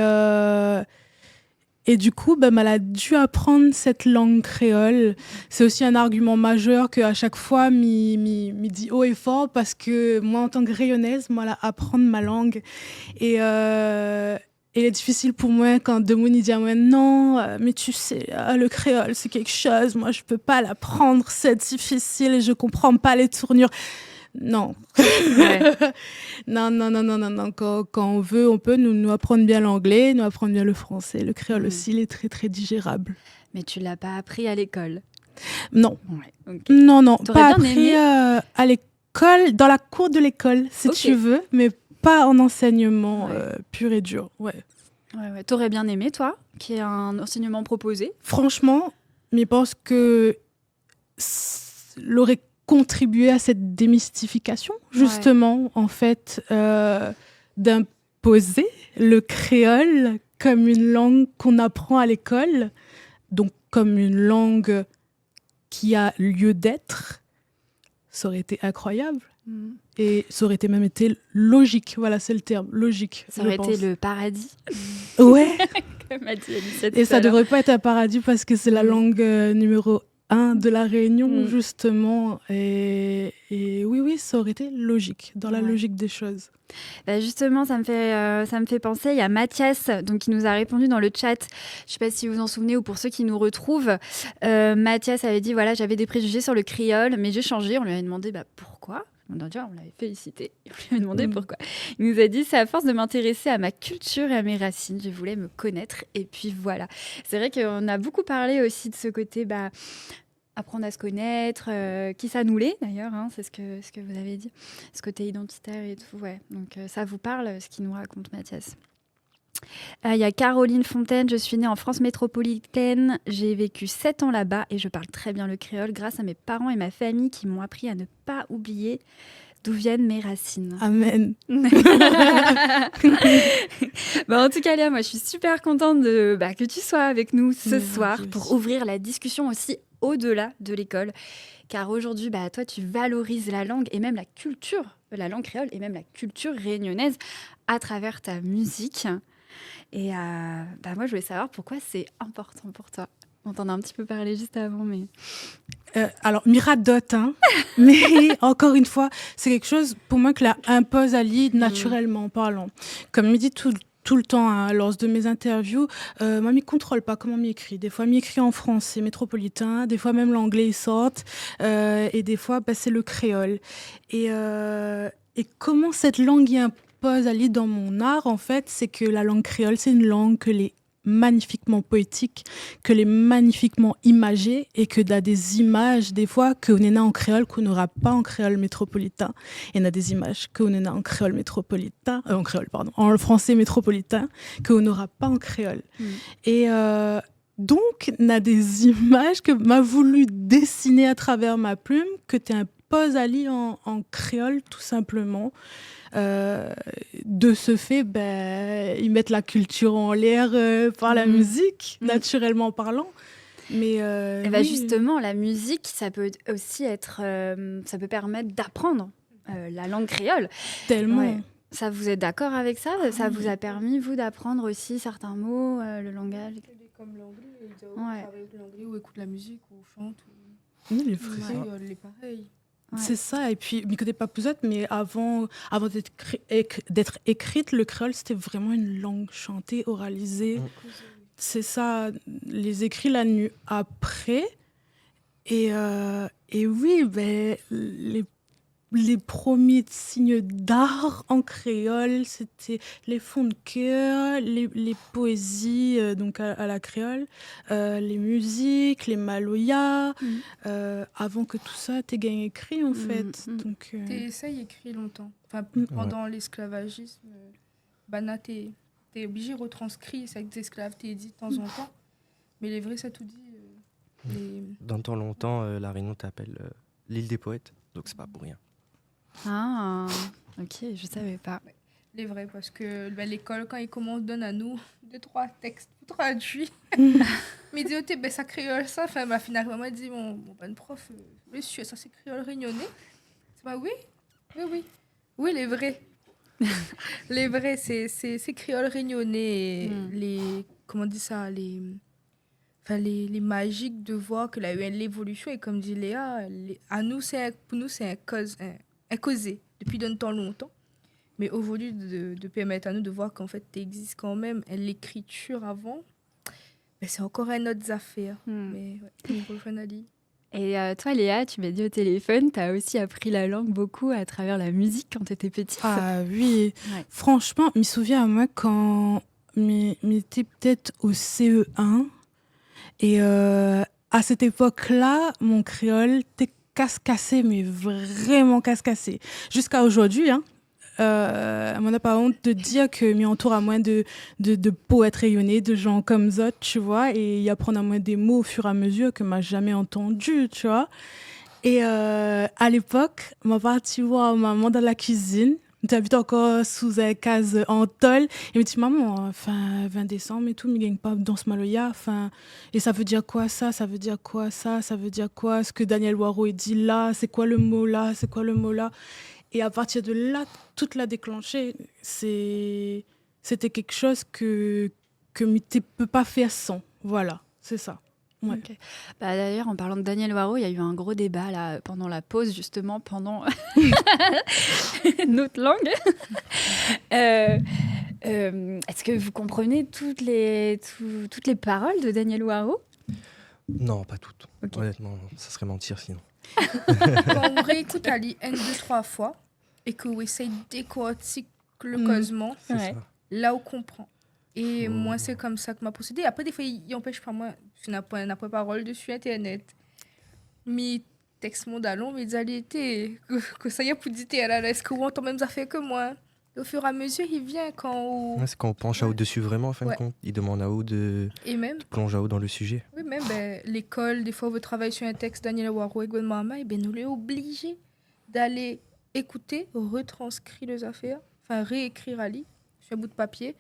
du coup, elle a dû apprendre cette langue créole. C'est aussi un argument majeur qu'à chaque fois, m'y dit haut et fort, parce que moi, en tant que rayonnaise, apprendre ma langue. Et il est difficile pour moi quand Demouni dit à moi non, mais tu sais, le créole c'est quelque chose, moi je peux pas l'apprendre, c'est difficile et je comprends pas les tournures. Non. Ouais. non. Quand on veut, on peut nous apprendre bien l'anglais, nous apprendre bien le français. Le créole aussi, il est très très digérable. Mais tu l'as pas appris à l'école ? Non. Ouais, okay. Non. Pas appris à l'école, dans la cour de l'école, si tu veux, mais pas en enseignement pur et dur. Ouais. T'aurais bien aimé, toi, qu'il y ait un enseignement proposé ? Franchement, je pense que l'aurait contribuer à cette démystification, justement, en fait, d'imposer le créole comme une langue qu'on apprend à l'école, donc comme une langue qui a lieu d'être. Ça aurait été incroyable. Et ça aurait même été logique. Voilà, c'est le terme, logique. Ça aurait été le paradis. Ouais. Comme a dit Alicia Et ça ne devrait pas être un paradis parce que c'est la langue numéro 1 de la Réunion, justement. Et oui, ça aurait été logique, dans la logique des choses. Bah justement, ça me fait penser, il y a Mathias donc, qui nous a répondu dans le chat. Je ne sais pas si vous vous en souvenez ou pour ceux qui nous retrouvent. Mathias avait dit, voilà, j'avais des préjugés sur le créole, mais j'ai changé. On lui a demandé pourquoi. On l'avait félicité. On lui a demandé pourquoi. Il nous a dit, c'est à force de m'intéresser à ma culture et à mes racines. Je voulais me connaître. Et puis voilà. C'est vrai qu'on a beaucoup parlé aussi de ce côté, apprendre à se connaître, qui ça nous l'est d'ailleurs, hein, c'est ce que vous avez dit. Ce côté identitaire et tout, ouais. Donc ça vous parle, ce qu'il nous raconte Mathias. Il y a Caroline Fontaine, je suis née en France métropolitaine, j'ai vécu 7 ans là-bas et je parle très bien le créole grâce à mes parents et ma famille qui m'ont appris à ne pas oublier d'où viennent mes racines. Amen. En tout cas, Léa, moi je suis super contente que tu sois avec nous ce soir pour ouvrir la discussion aussi au-delà de l'école. Car aujourd'hui, toi, tu valorises la langue et même la culture, la langue créole et même la culture réunionnaise à travers ta musique. Et moi, je voulais savoir pourquoi c'est important pour toi. On t'en a un petit peu parlé juste avant, mais... Alors, miradote, hein. Mais encore une fois, c'est quelque chose pour moi que la impose à l'île naturellement parlant. Comme il dit tout le temps, hein, lors de mes interviews, moi, je ne contrôle pas comment m'écrit. Des fois, m'écrit en français métropolitain, des fois même l'anglais sort, et des fois, c'est le créole. Et comment cette langue y impose à l'île dans mon art, en fait, c'est que la langue créole, c'est une langue que les magnifiquement poétique, que les magnifiquement imagée et que dans des images des fois qu'on est en créole qu'on n'aura pas en créole métropolitain. Et on a des images qu'on est en créole métropolitain, en français métropolitain qu'on n'aura pas en créole. Et donc on a des images que m'a voulu dessiner à travers ma plume que tu imposes à lire en créole tout simplement. De ce fait, ils mettent la culture en l'air par la musique, naturellement parlant. Mais oui. Justement, la musique, ça peut aussi être, ça peut permettre d'apprendre la langue créole. Tellement. Ouais. Ça, vous êtes d'accord avec ça ? Ça vous a permis, vous, d'apprendre aussi certains mots, le langage ? Comme l'anglais, ils travaillent l'anglais ou écoutent la musique ou chantent. Les pareils. Ouais. C'est ça, et puis Miko des Papouzottes, mais avant d'être écrite, le créole, c'était vraiment une langue chantée, oralisée. C'est ça, les écrits la nuit après. Et oui, les premiers signes d'art en créole, c'était les fonds de cœur, les poésies donc à la créole, les musiques, les maloyas, avant que tout ça t'ait gagné écrit en fait. Donc, ça y écrit longtemps. Enfin, pendant l'esclavagisme, t'es obligé de retranscrire ça avec des esclaves, t'es dit de temps en temps. Mais les vrais, ça tout dit. Dans tant longtemps, la Réunion t'appelle l'île des poètes, donc c'est pas pour rien. Ah, ok, je savais pas. Les vrais, parce que l'école, quand ils commencent, donne à nous 2-3 textes traduits. Mais ils disent, ça créole ça. Enfin, finalement, elle dit, mon prof, monsieur, ça c'est créole réunionnais. Oui, les vrais. Les vrais, c'est créole réunionnais. Comment on dit ça, les magiques de voir que l'évolution, et comme dit Léa, pour nous, c'est un causé depuis de temps longtemps. Mais aujourd'hui, de permettre à nous de voir qu'en fait, tu existes quand même. L'écriture avant, c'est encore une autre affaire. Mais Et toi, Léa, tu m'as dit au téléphone, tu as aussi appris la langue beaucoup à travers la musique quand tu étais petite. Ah oui, franchement, je me souviens à moi quand j'étais peut-être au CE1. Et à cette époque-là, mon créole était casse-cassé, mais vraiment casse-cassé. Jusqu'à aujourd'hui, hein. On n'a pas honte de dire que m'y entoure à moins de poètes rayonnés, de gens comme Zot, tu vois, et y apprendre à moins des mots au fur et à mesure que m'a jamais entendu, tu vois. Et à l'époque, ma partie voir maman dans la cuisine. J'habite encore sous une case en tôle. Et me dit, maman, enfin, 20 décembre et tout, mais gagne pas dans ce maloya. Enfin, et ça veut dire quoi ça? Ça veut dire quoi ça? Ça veut dire quoi? Ce que Daniel Waro dit là, c'est quoi le mot là? C'est quoi le mot là? Et à partir de là, tout l'a déclenché. C'était quelque chose que tu ne peux pas faire sans. Voilà, c'est ça. Ouais. Okay. Bah, d'ailleurs, en parlant de Daniel Waro, il y a eu un gros débat là, pendant la pause, justement, pendant notre langue. Est-ce que vous comprenez toutes les paroles de Daniel Waro? Non, pas toutes. Okay. Honnêtement, ça serait mentir sinon. Quand on réécoute Ali 1, 2, 3 fois et qu'on essaye de décortiquer le causement, là on comprend. Et moi, c'est comme ça que m'a procédé. Après, des fois, il n'empêche pas moi, je n'ai pas parole dessus Internet. Mais texte mon dalon, mais d'aller que ça y est pour dire, est-ce que vous entendez même affaires que moi? Au fur et à mesure, il vient quand... c'est quand on penche à haut dessus vraiment, en fin de compte. Il demande à haut de plonger à haut dans le sujet. Oui, même l'école, des fois, on veut travailler sur un texte Daniel Waro et Gwen Mahama, et nous les obligés d'aller écouter, retranscrire les affaires, enfin réécrire à lui sur un bout de papier.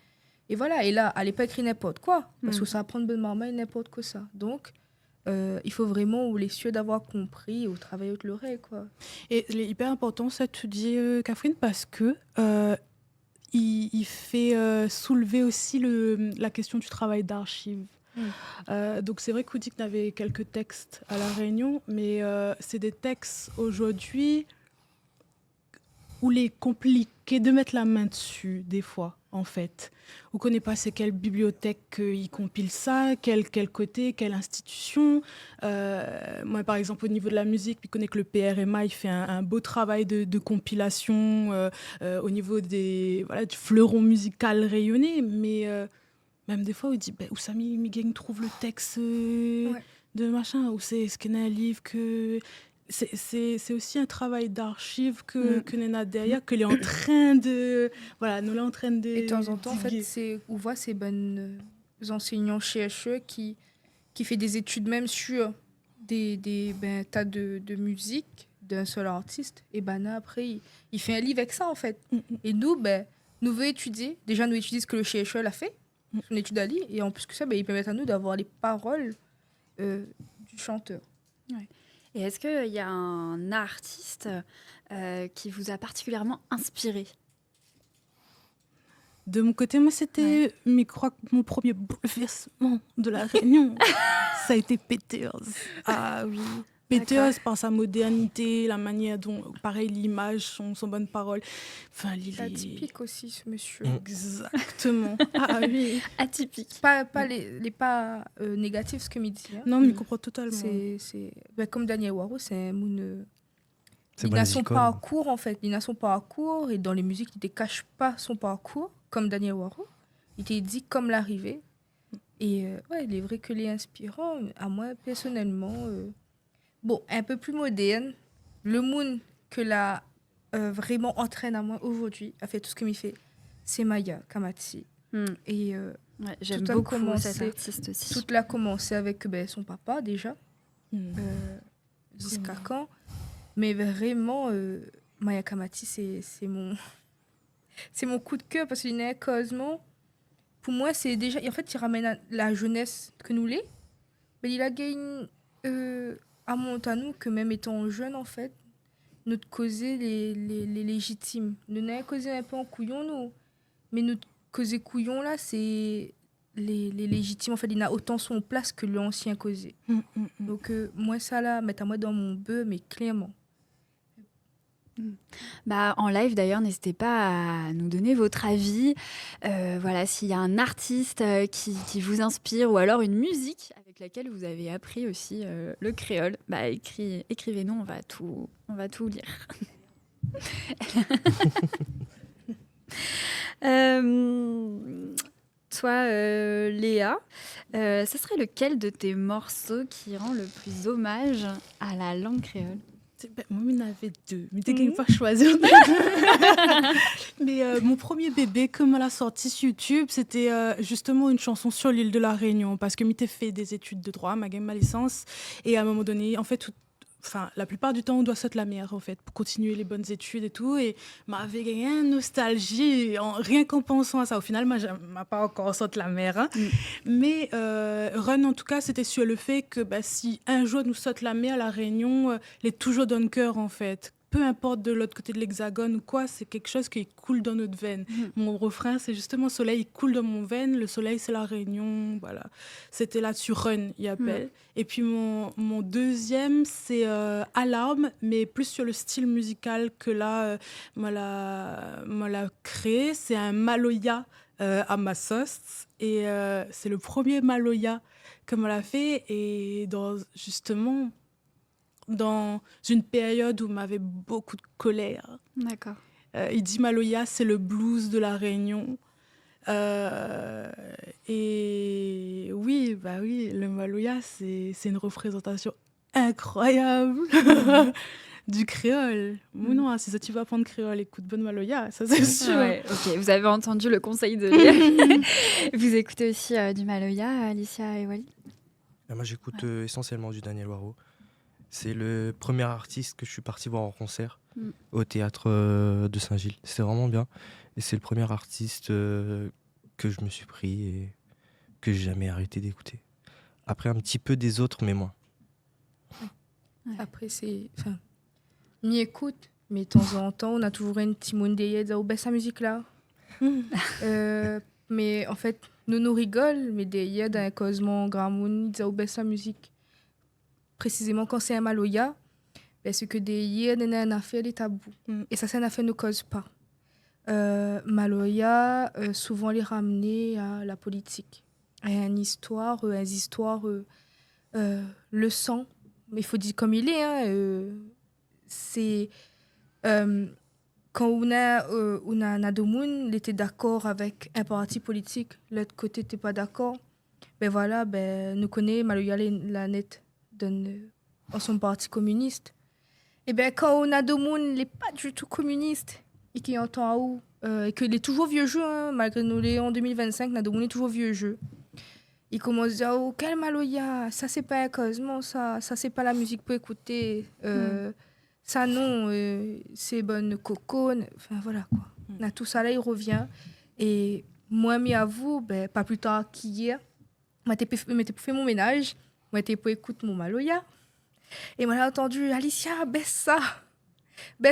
Et voilà, et là, elle n'est pas écrit n'importe quoi, parce que ça apprend de bonne marmaille n'importe que ça. Donc, il faut vraiment les cieux d'avoir compris ou travailler avec l'oreille, quoi. Et il est hyper important, ça, tu dis, Catherine, parce que il fait soulever aussi la question du travail d'archives. Donc, c'est vrai qu'Oudik avait quelques textes à La Réunion, mais c'est des textes aujourd'hui où il est compliqué de mettre la main dessus, des fois, en fait. On ne connaît pas c'est quelle bibliothèque il compile ça, quel côté, quelle institution. Moi, par exemple, au niveau de la musique, je connais que le PRMA, il fait un beau travail de compilation au niveau du fleuron musical rayonné. Mais même des fois, on dit, où ça Miguel trouve le texte de machin, ou c'est ce qu'il y a un livre que... C'est aussi un travail d'archives que Nena derrière, que est en train de... Voilà, nous là en train de... Et de temps en temps, en fait, on voit ces bonnes enseignants chez HE qui fait des études même sur des tas de musique d'un seul artiste. Et là, après, il fait un livre avec ça, en fait. Et nous, nous voulons étudier. Déjà, nous étudions ce que le chez HE a fait, son étude à lui. Et en plus que ça, il permet à nous d'avoir les paroles du chanteur. Ouais. Et est-ce qu'il y a un artiste qui vous a particulièrement inspiré? De mon côté, moi, c'était, mais je crois que mon premier bouleversement de La Réunion, ça a été Peters. Ah oui. Peters, par sa modernité, la manière dont, pareil, l'image, son bonne parole. Enfin, c'est atypique aussi, ce monsieur. Exactement. Ah oui. Atypique. Pas les pas négatifs, ce que me dit. Hein. Non, mais il comprend totalement. C'est comme Daniel Waro, c'est un moune. Il n'a son parcours, en fait. Il n'a son parcours, et dans les musiques, il ne cache pas son parcours, comme Daniel Waro. Il t'a dit comme l'arrivée. Et il est vrai que les inspirants, à moi, personnellement... Bon, un peu plus moderne. Le Moon que la vraiment entraîne à moi aujourd'hui, a fait tout ce que m'y fait, c'est Maya Kamati. Et j'aime beaucoup cet artiste aussi. Tout l'a commencé avec son papa déjà, jusqu'à quand. Mais vraiment, Maya Kamati, c'est mon coup de cœur parce qu'il est un causement. Pour moi, c'est déjà... En fait, il ramène la jeunesse que nous l'est. Mais il a gagné... à Montanou, que même étant jeune, en fait, notre causé les légitimes. Nous n'avons causé un peu en couillon, nous. Mais notre causé couillon, là, c'est les légitimes. En fait, il a autant son place que l'ancien causé. Donc, moi, ça, là, mettre à moi dans mon bœuf, mais clairement. En live, d'ailleurs, n'hésitez pas à nous donner votre avis. S'il y a un artiste qui vous inspire ou alors une musique avec laquelle vous avez appris aussi le créole, écrivez-nous, on va tout lire. Toi, Léa, ce serait lequel de tes morceaux qui rend le plus hommage à la langue créole? Moi, il y en avait deux, mais t'es pas choisir. Mais mon premier bébé, comme elle a sorti sur YouTube, c'était justement une chanson sur l'île de la Réunion, parce que m'étais fait des études de droit, ma licence, et à un moment donné, en fait, la plupart du temps, on doit sortir la mer, en fait, pour continuer les bonnes études et tout. Et m'avait gagné une nostalgie, rien qu'en pensant à ça. Au final, moi, je m'a pas encore sorti la mer. Hein. Mais Run, en tout cas, c'était sur le fait que si un jour nous saute la mer, la Réunion, elle est toujours dans le cœur, en fait. Peu importe de l'autre côté de l'hexagone ou quoi, c'est quelque chose qui coule dans notre veine. Mon refrain, c'est justement « Soleil, il coule dans mon veine ». Le soleil, c'est la Réunion. Voilà. C'était là-dessus « Run », il appelle. Et puis mon deuxième, c'est « Alarme », mais plus sur le style musical que là, moi l'a créé. C'est un Maloya à ma sauce. Et c'est le premier Maloya que moi l'a fait. Et justement... dans une période où m'avait beaucoup de colère. D'accord. Il dit Maloya, c'est le blues de la Réunion. Et oui, le Maloya, c'est une représentation incroyable du créole. Non, si tu vas apprendre créole, écoute bonne Maloya, ça c'est sûr. Ouais, ok, vous avez entendu le conseil de Léa. Vous écoutez aussi du Maloya, Alicia et Wally? Moi, j'écoute essentiellement du Daniel Waro. C'est le premier artiste que je suis parti voir en concert au théâtre de Saint-Gilles. C'était vraiment bien. Et c'est le premier artiste que je me suis pris et que j'ai jamais arrêté d'écouter. Après, un petit peu des autres, mais moins. Ouais. Après, m'y écoute, mais de temps en temps, on a toujours une petite monde derrière qui sa musique-là. Mais en fait, nous rigolons, mais derrière, dans un causement grand monde, ils ont sa musique. Précisément quand c'est un Maloya, ce que derrière, on a une affaire des tabous. Et ça, c'est une affaire ne cause pas. Maloya, souvent les ramener à la politique, à une histoire, le sang, mais il faut dire comme il est. Hein, c'est quand on a Nadomoun, il était d'accord avec un parti politique, l'autre côté n'était pas d'accord. Nous connaissons Maloya la nette dans son parti communiste. Et quand on a Nadomoun, il n'est pas du tout communiste. Et qui entend à où et qu'il est toujours vieux jeu, hein, malgré nous les en 2025, Nadomoun est toujours vieux jeu. Il commence à dire oh, quel Maloya, ça c'est pas un causement, ça c'est pas la musique pour écouter, ça non, c'est bonne cocone, enfin voilà quoi. Là, tout ça là il revient et moi mis à vous, pas plus tard qu'hier, moi t'ai pour faire mon ménage, moi t'ai pour écouter mon Maloya et moi j'ai entendu Alicia baisse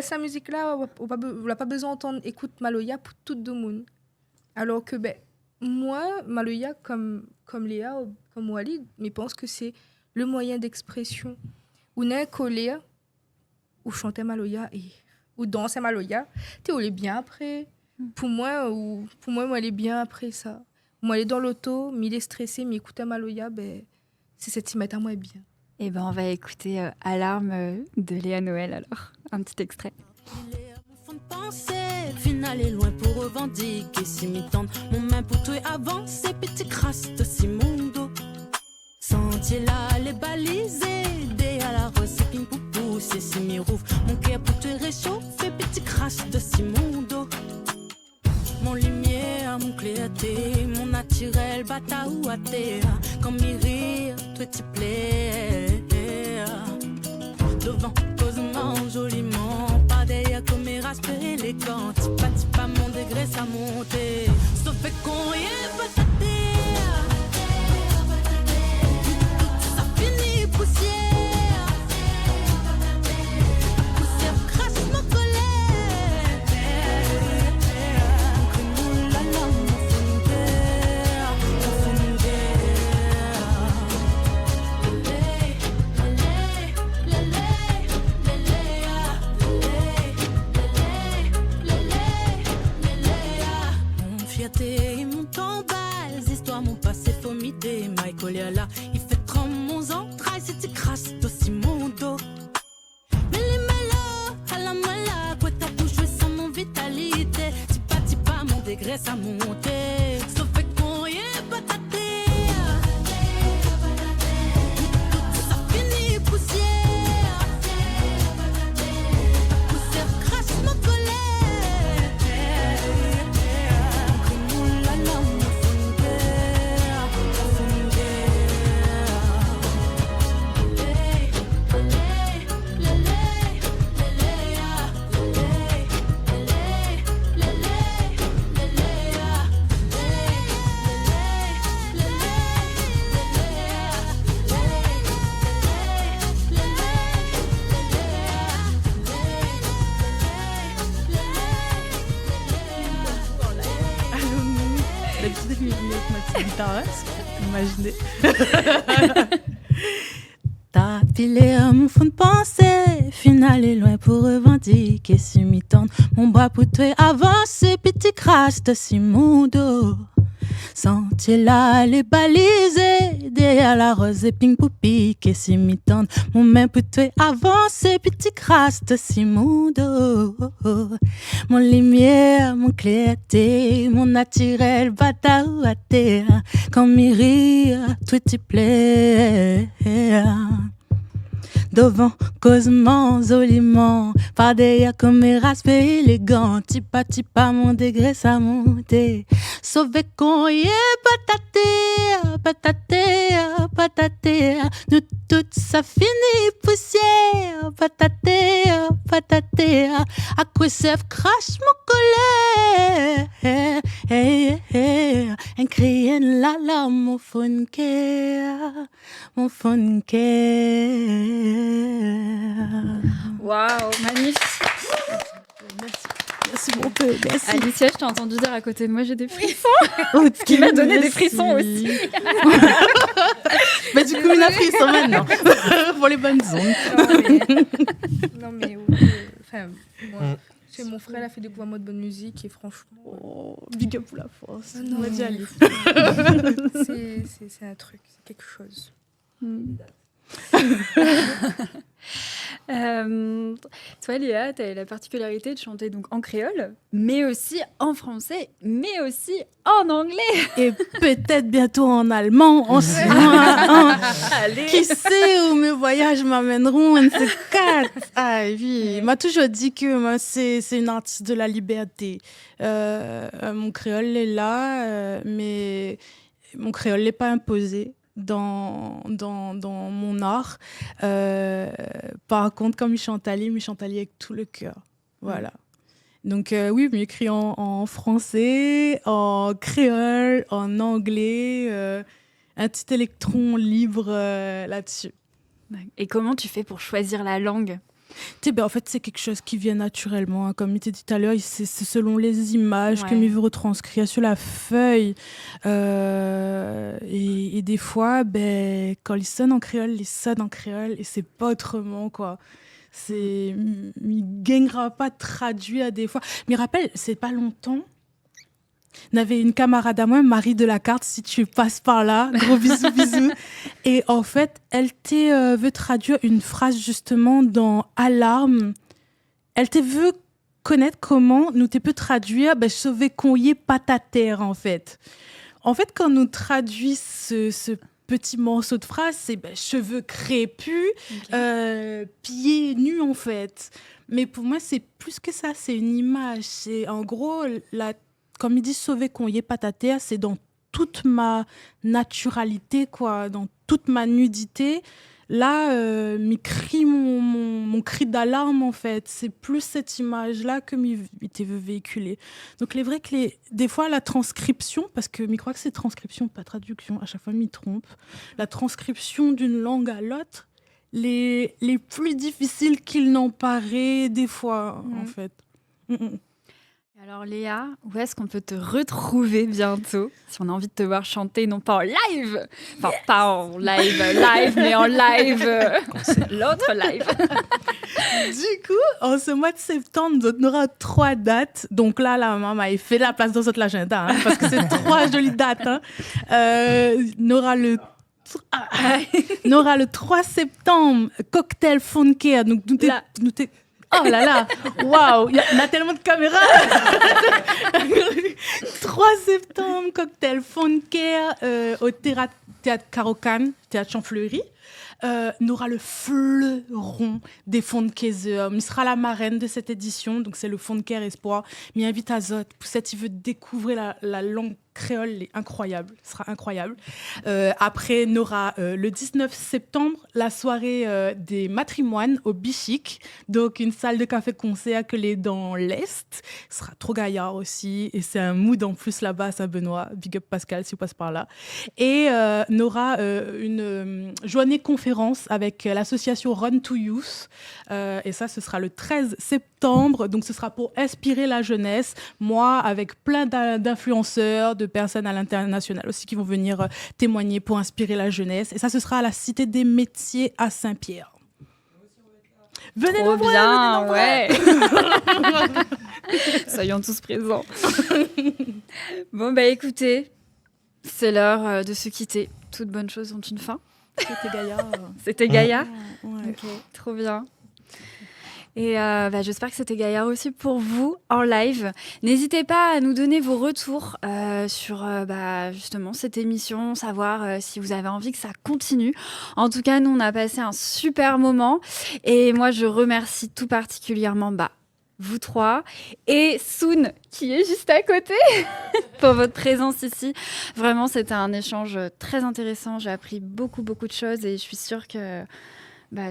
sa musique là, on n'a pas besoin d'entendre écoute Maloya pour tout le monde. Alors que moi Maloya comme Léa comme Wally, mais pense que c'est le moyen d'expression. On a un colère où chanter Maloya et ou danser Maloya, tu es bien après. Pour moi moi elle est bien après ça. Moi elle est dans l'auto, mais il est stressé, mais écouter Maloya c'est cette y mettre à moi bien. Et on va écouter Alarme de Léa Noël alors, un petit extrait. Final est loin pour revendiquer, si m'étendre mon main pour toi avancer, petit crasse de Simondo. Sentier là, les balisés, des à la recycling pour pousser, si m'y rouvre mon cœur pour te réchauffer, petit crasse de Simondo. Mon lumière, mon clarté, mon naturel, bata ou à terre, comme m'y rire, toi t'y plais. Devant, causement, joliment, pas derrière comme mes raspes élégantes. Pas mon degré, ça monte. Sauf qu'on y est pas ta terre. Ça finit poussière. Poussière crache ma colère. Que nous la lame au fond d'air. Mon fierté et mon tombe guitariste, imaginez. T'as pilé mon fond de pensée, final est loin pour revendiquer, si m'y-tendre mon bras pour toi avancer, petit craste si mon dos. Sentier là, les balisés, derrière la rose et ping pour piquer, si m'y-tendre mon main pour toi avancer, petit craste si mon dos. Mon lumière, mon clarté, mon naturel bataille à terre, quand m'y rire, tout y plaît. Devant, causement, joliment, par derrière comme mes respect élégant, tipa tipa mon degré ça monte. Sauvé qu'on y est, pataté, nous toutes ça finit poussière, pataté, à quoi ça crache mon colère, un cri la la mon funker. Waouh, magnifique. Merci mon peu, merci. Alicia, je t'ai entendu dire à côté de moi, j'ai des frissons. Ce qui m'a donné des frissons aussi. Mais du coup, il a frisson maintenant. Pour les bonnes ondes. Non, mais moi, chez mon frère, il a fait découvrir moi de bonne musique et franchement. Oh, big up pour la France. Non, On va dire aller. C'est un truc, c'est quelque chose. Toi, Léa, tu as la particularité de chanter donc en créole, mais aussi en français, mais aussi en anglais. Et peut-être bientôt en allemand, en chinois. Allez. Qui sait où mes voyages m'amèneront, un de ces quatre. Ah oui, il m'a toujours dit que moi, c'est une artiste de la liberté. Mon créole est là, mais mon créole n'est pas imposé dans mon art. Par contre, comme il chante avec tout le cœur. Voilà. Donc oui, il m'écrit en français, en créole, en anglais, un petit électron libre là-dessus. Et comment tu fais pour choisir la langue ? En fait, c'est quelque chose qui vient naturellement. Hein. Comme il t'a dit tout à l'heure, c'est selon les images que je veux retranscrire sur la feuille. Et des fois, quand il sonne en créole, et c'est pas autrement, quoi. Il ne gagnera pas de traduire des fois. Mais rappelle, c'est pas longtemps. On avait une camarade à moi, Marie de la Carte, si tu passes par là, gros bisous, bisous. Et en fait, elle veut traduire une phrase justement dans Alarme. Elle te veut connaître comment nous te peut traduire sauver qu'on y est pas ta terre, en fait. En fait, quand nous traduisons ce petit morceau de phrase, c'est cheveux crépus, pieds nus, en fait. Mais pour moi, c'est plus que ça, c'est une image. C'est en gros comme il dit, sauver qu'on y est pas ta terre, c'est dans toute ma naturalité, quoi, dans toute ma nudité. Là, mon cri d'alarme, en fait, c'est plus cette image-là que il te veut véhiculer. Donc, il est vrai que des fois, la transcription, parce que je crois que c'est transcription, pas traduction, à chaque fois, je trompe. La transcription d'une langue à l'autre, les plus difficiles qu'il n'en paraît, des fois, en fait. Alors Léa, où est-ce qu'on peut te retrouver bientôt si on a envie de te voir chanter, non pas en live, enfin pas en live, mais en live, l'autre live. Du coup, en ce mois de septembre, on aura 3 dates. Donc là, la maman a fait la place dans votre agenda, hein, parce que c'est 3 jolies dates. Hein. On aura le 3 septembre, cocktail funky. Donc nous oh là là, waouh, il y a tellement de caméras. 3 septembre, cocktail funky au théâtre Caro-Can, théâtre Champfleury. On aura le fleuron des Funkers. Il sera la marraine de cette édition, donc c'est le Funker Espoir. Il invite à Zot, pour cette il veut découvrir la langue créole, incroyable, ce sera incroyable. Après, on aura le 19 septembre, la soirée des matrimoines au Bichic, donc une salle de café-concert que les dans l'Est. Ce sera trop gaillard aussi, et c'est un mood en plus là-bas à Saint-Benoît. Big up Pascal, si vous passez par là. Et on on aura une journée conférence avec l'association Run to Youth. Et ça, ce sera le 13 septembre. Donc, ce sera pour inspirer la jeunesse. Moi, avec plein d'influenceurs, de personnes à l'international aussi qui vont venir témoigner pour inspirer la jeunesse. Et ça, ce sera à la Cité des Métiers à Saint-Pierre. Venez Trop nombreux, bien, venez ouais. Soyons tous présents. Bon, bah écoutez, c'est l'heure de se quitter. Toutes bonnes choses ont une fin. C'était Gaïa. C'était Gaïa. Ouais. Ok, trop bien. Et j'espère que c'était Gaïa aussi pour vous en live. N'hésitez pas à nous donner vos retours sur justement cette émission, savoir si vous avez envie que ça continue. En tout cas, nous, on a passé un super moment. Et moi, je remercie tout particulièrement vous trois et Soun qui est juste à côté pour votre présence ici. Vraiment, c'était un échange très intéressant. J'ai appris beaucoup de choses et je suis sûre que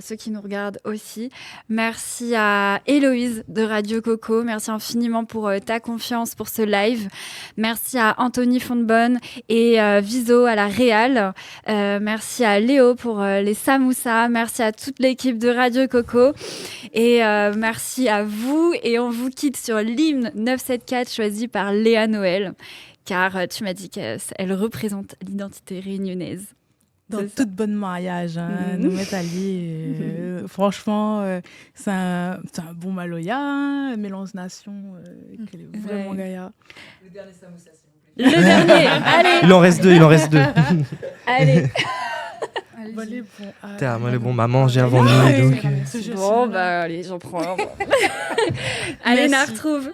ceux qui nous regardent aussi. Merci à Héloïse de Radio Coco. Merci infiniment pour ta confiance pour ce live. Merci à Anthony Fonbonne et Viso à la Réal. Merci à Léo pour les samoussas. Merci à toute l'équipe de Radio Coco. Et merci à vous. Et on vous quitte sur l'hymne 974 choisi par Léa Noël. Car tu m'as dit qu'elle représente l'identité réunionnaise. Dans toute bonne mariage, nous mettre alliés. Franchement, c'est un bon Maloya, mélange nation, qu'elle est vraiment Gaïa. Le dernier samoussa, s'il vous plaît. Le dernier, allez. Il en reste deux. Allez. Le bon, maman, j'ai avant nous. Donc... Bon, allez, j'en prends un. Allez, on la retrouve.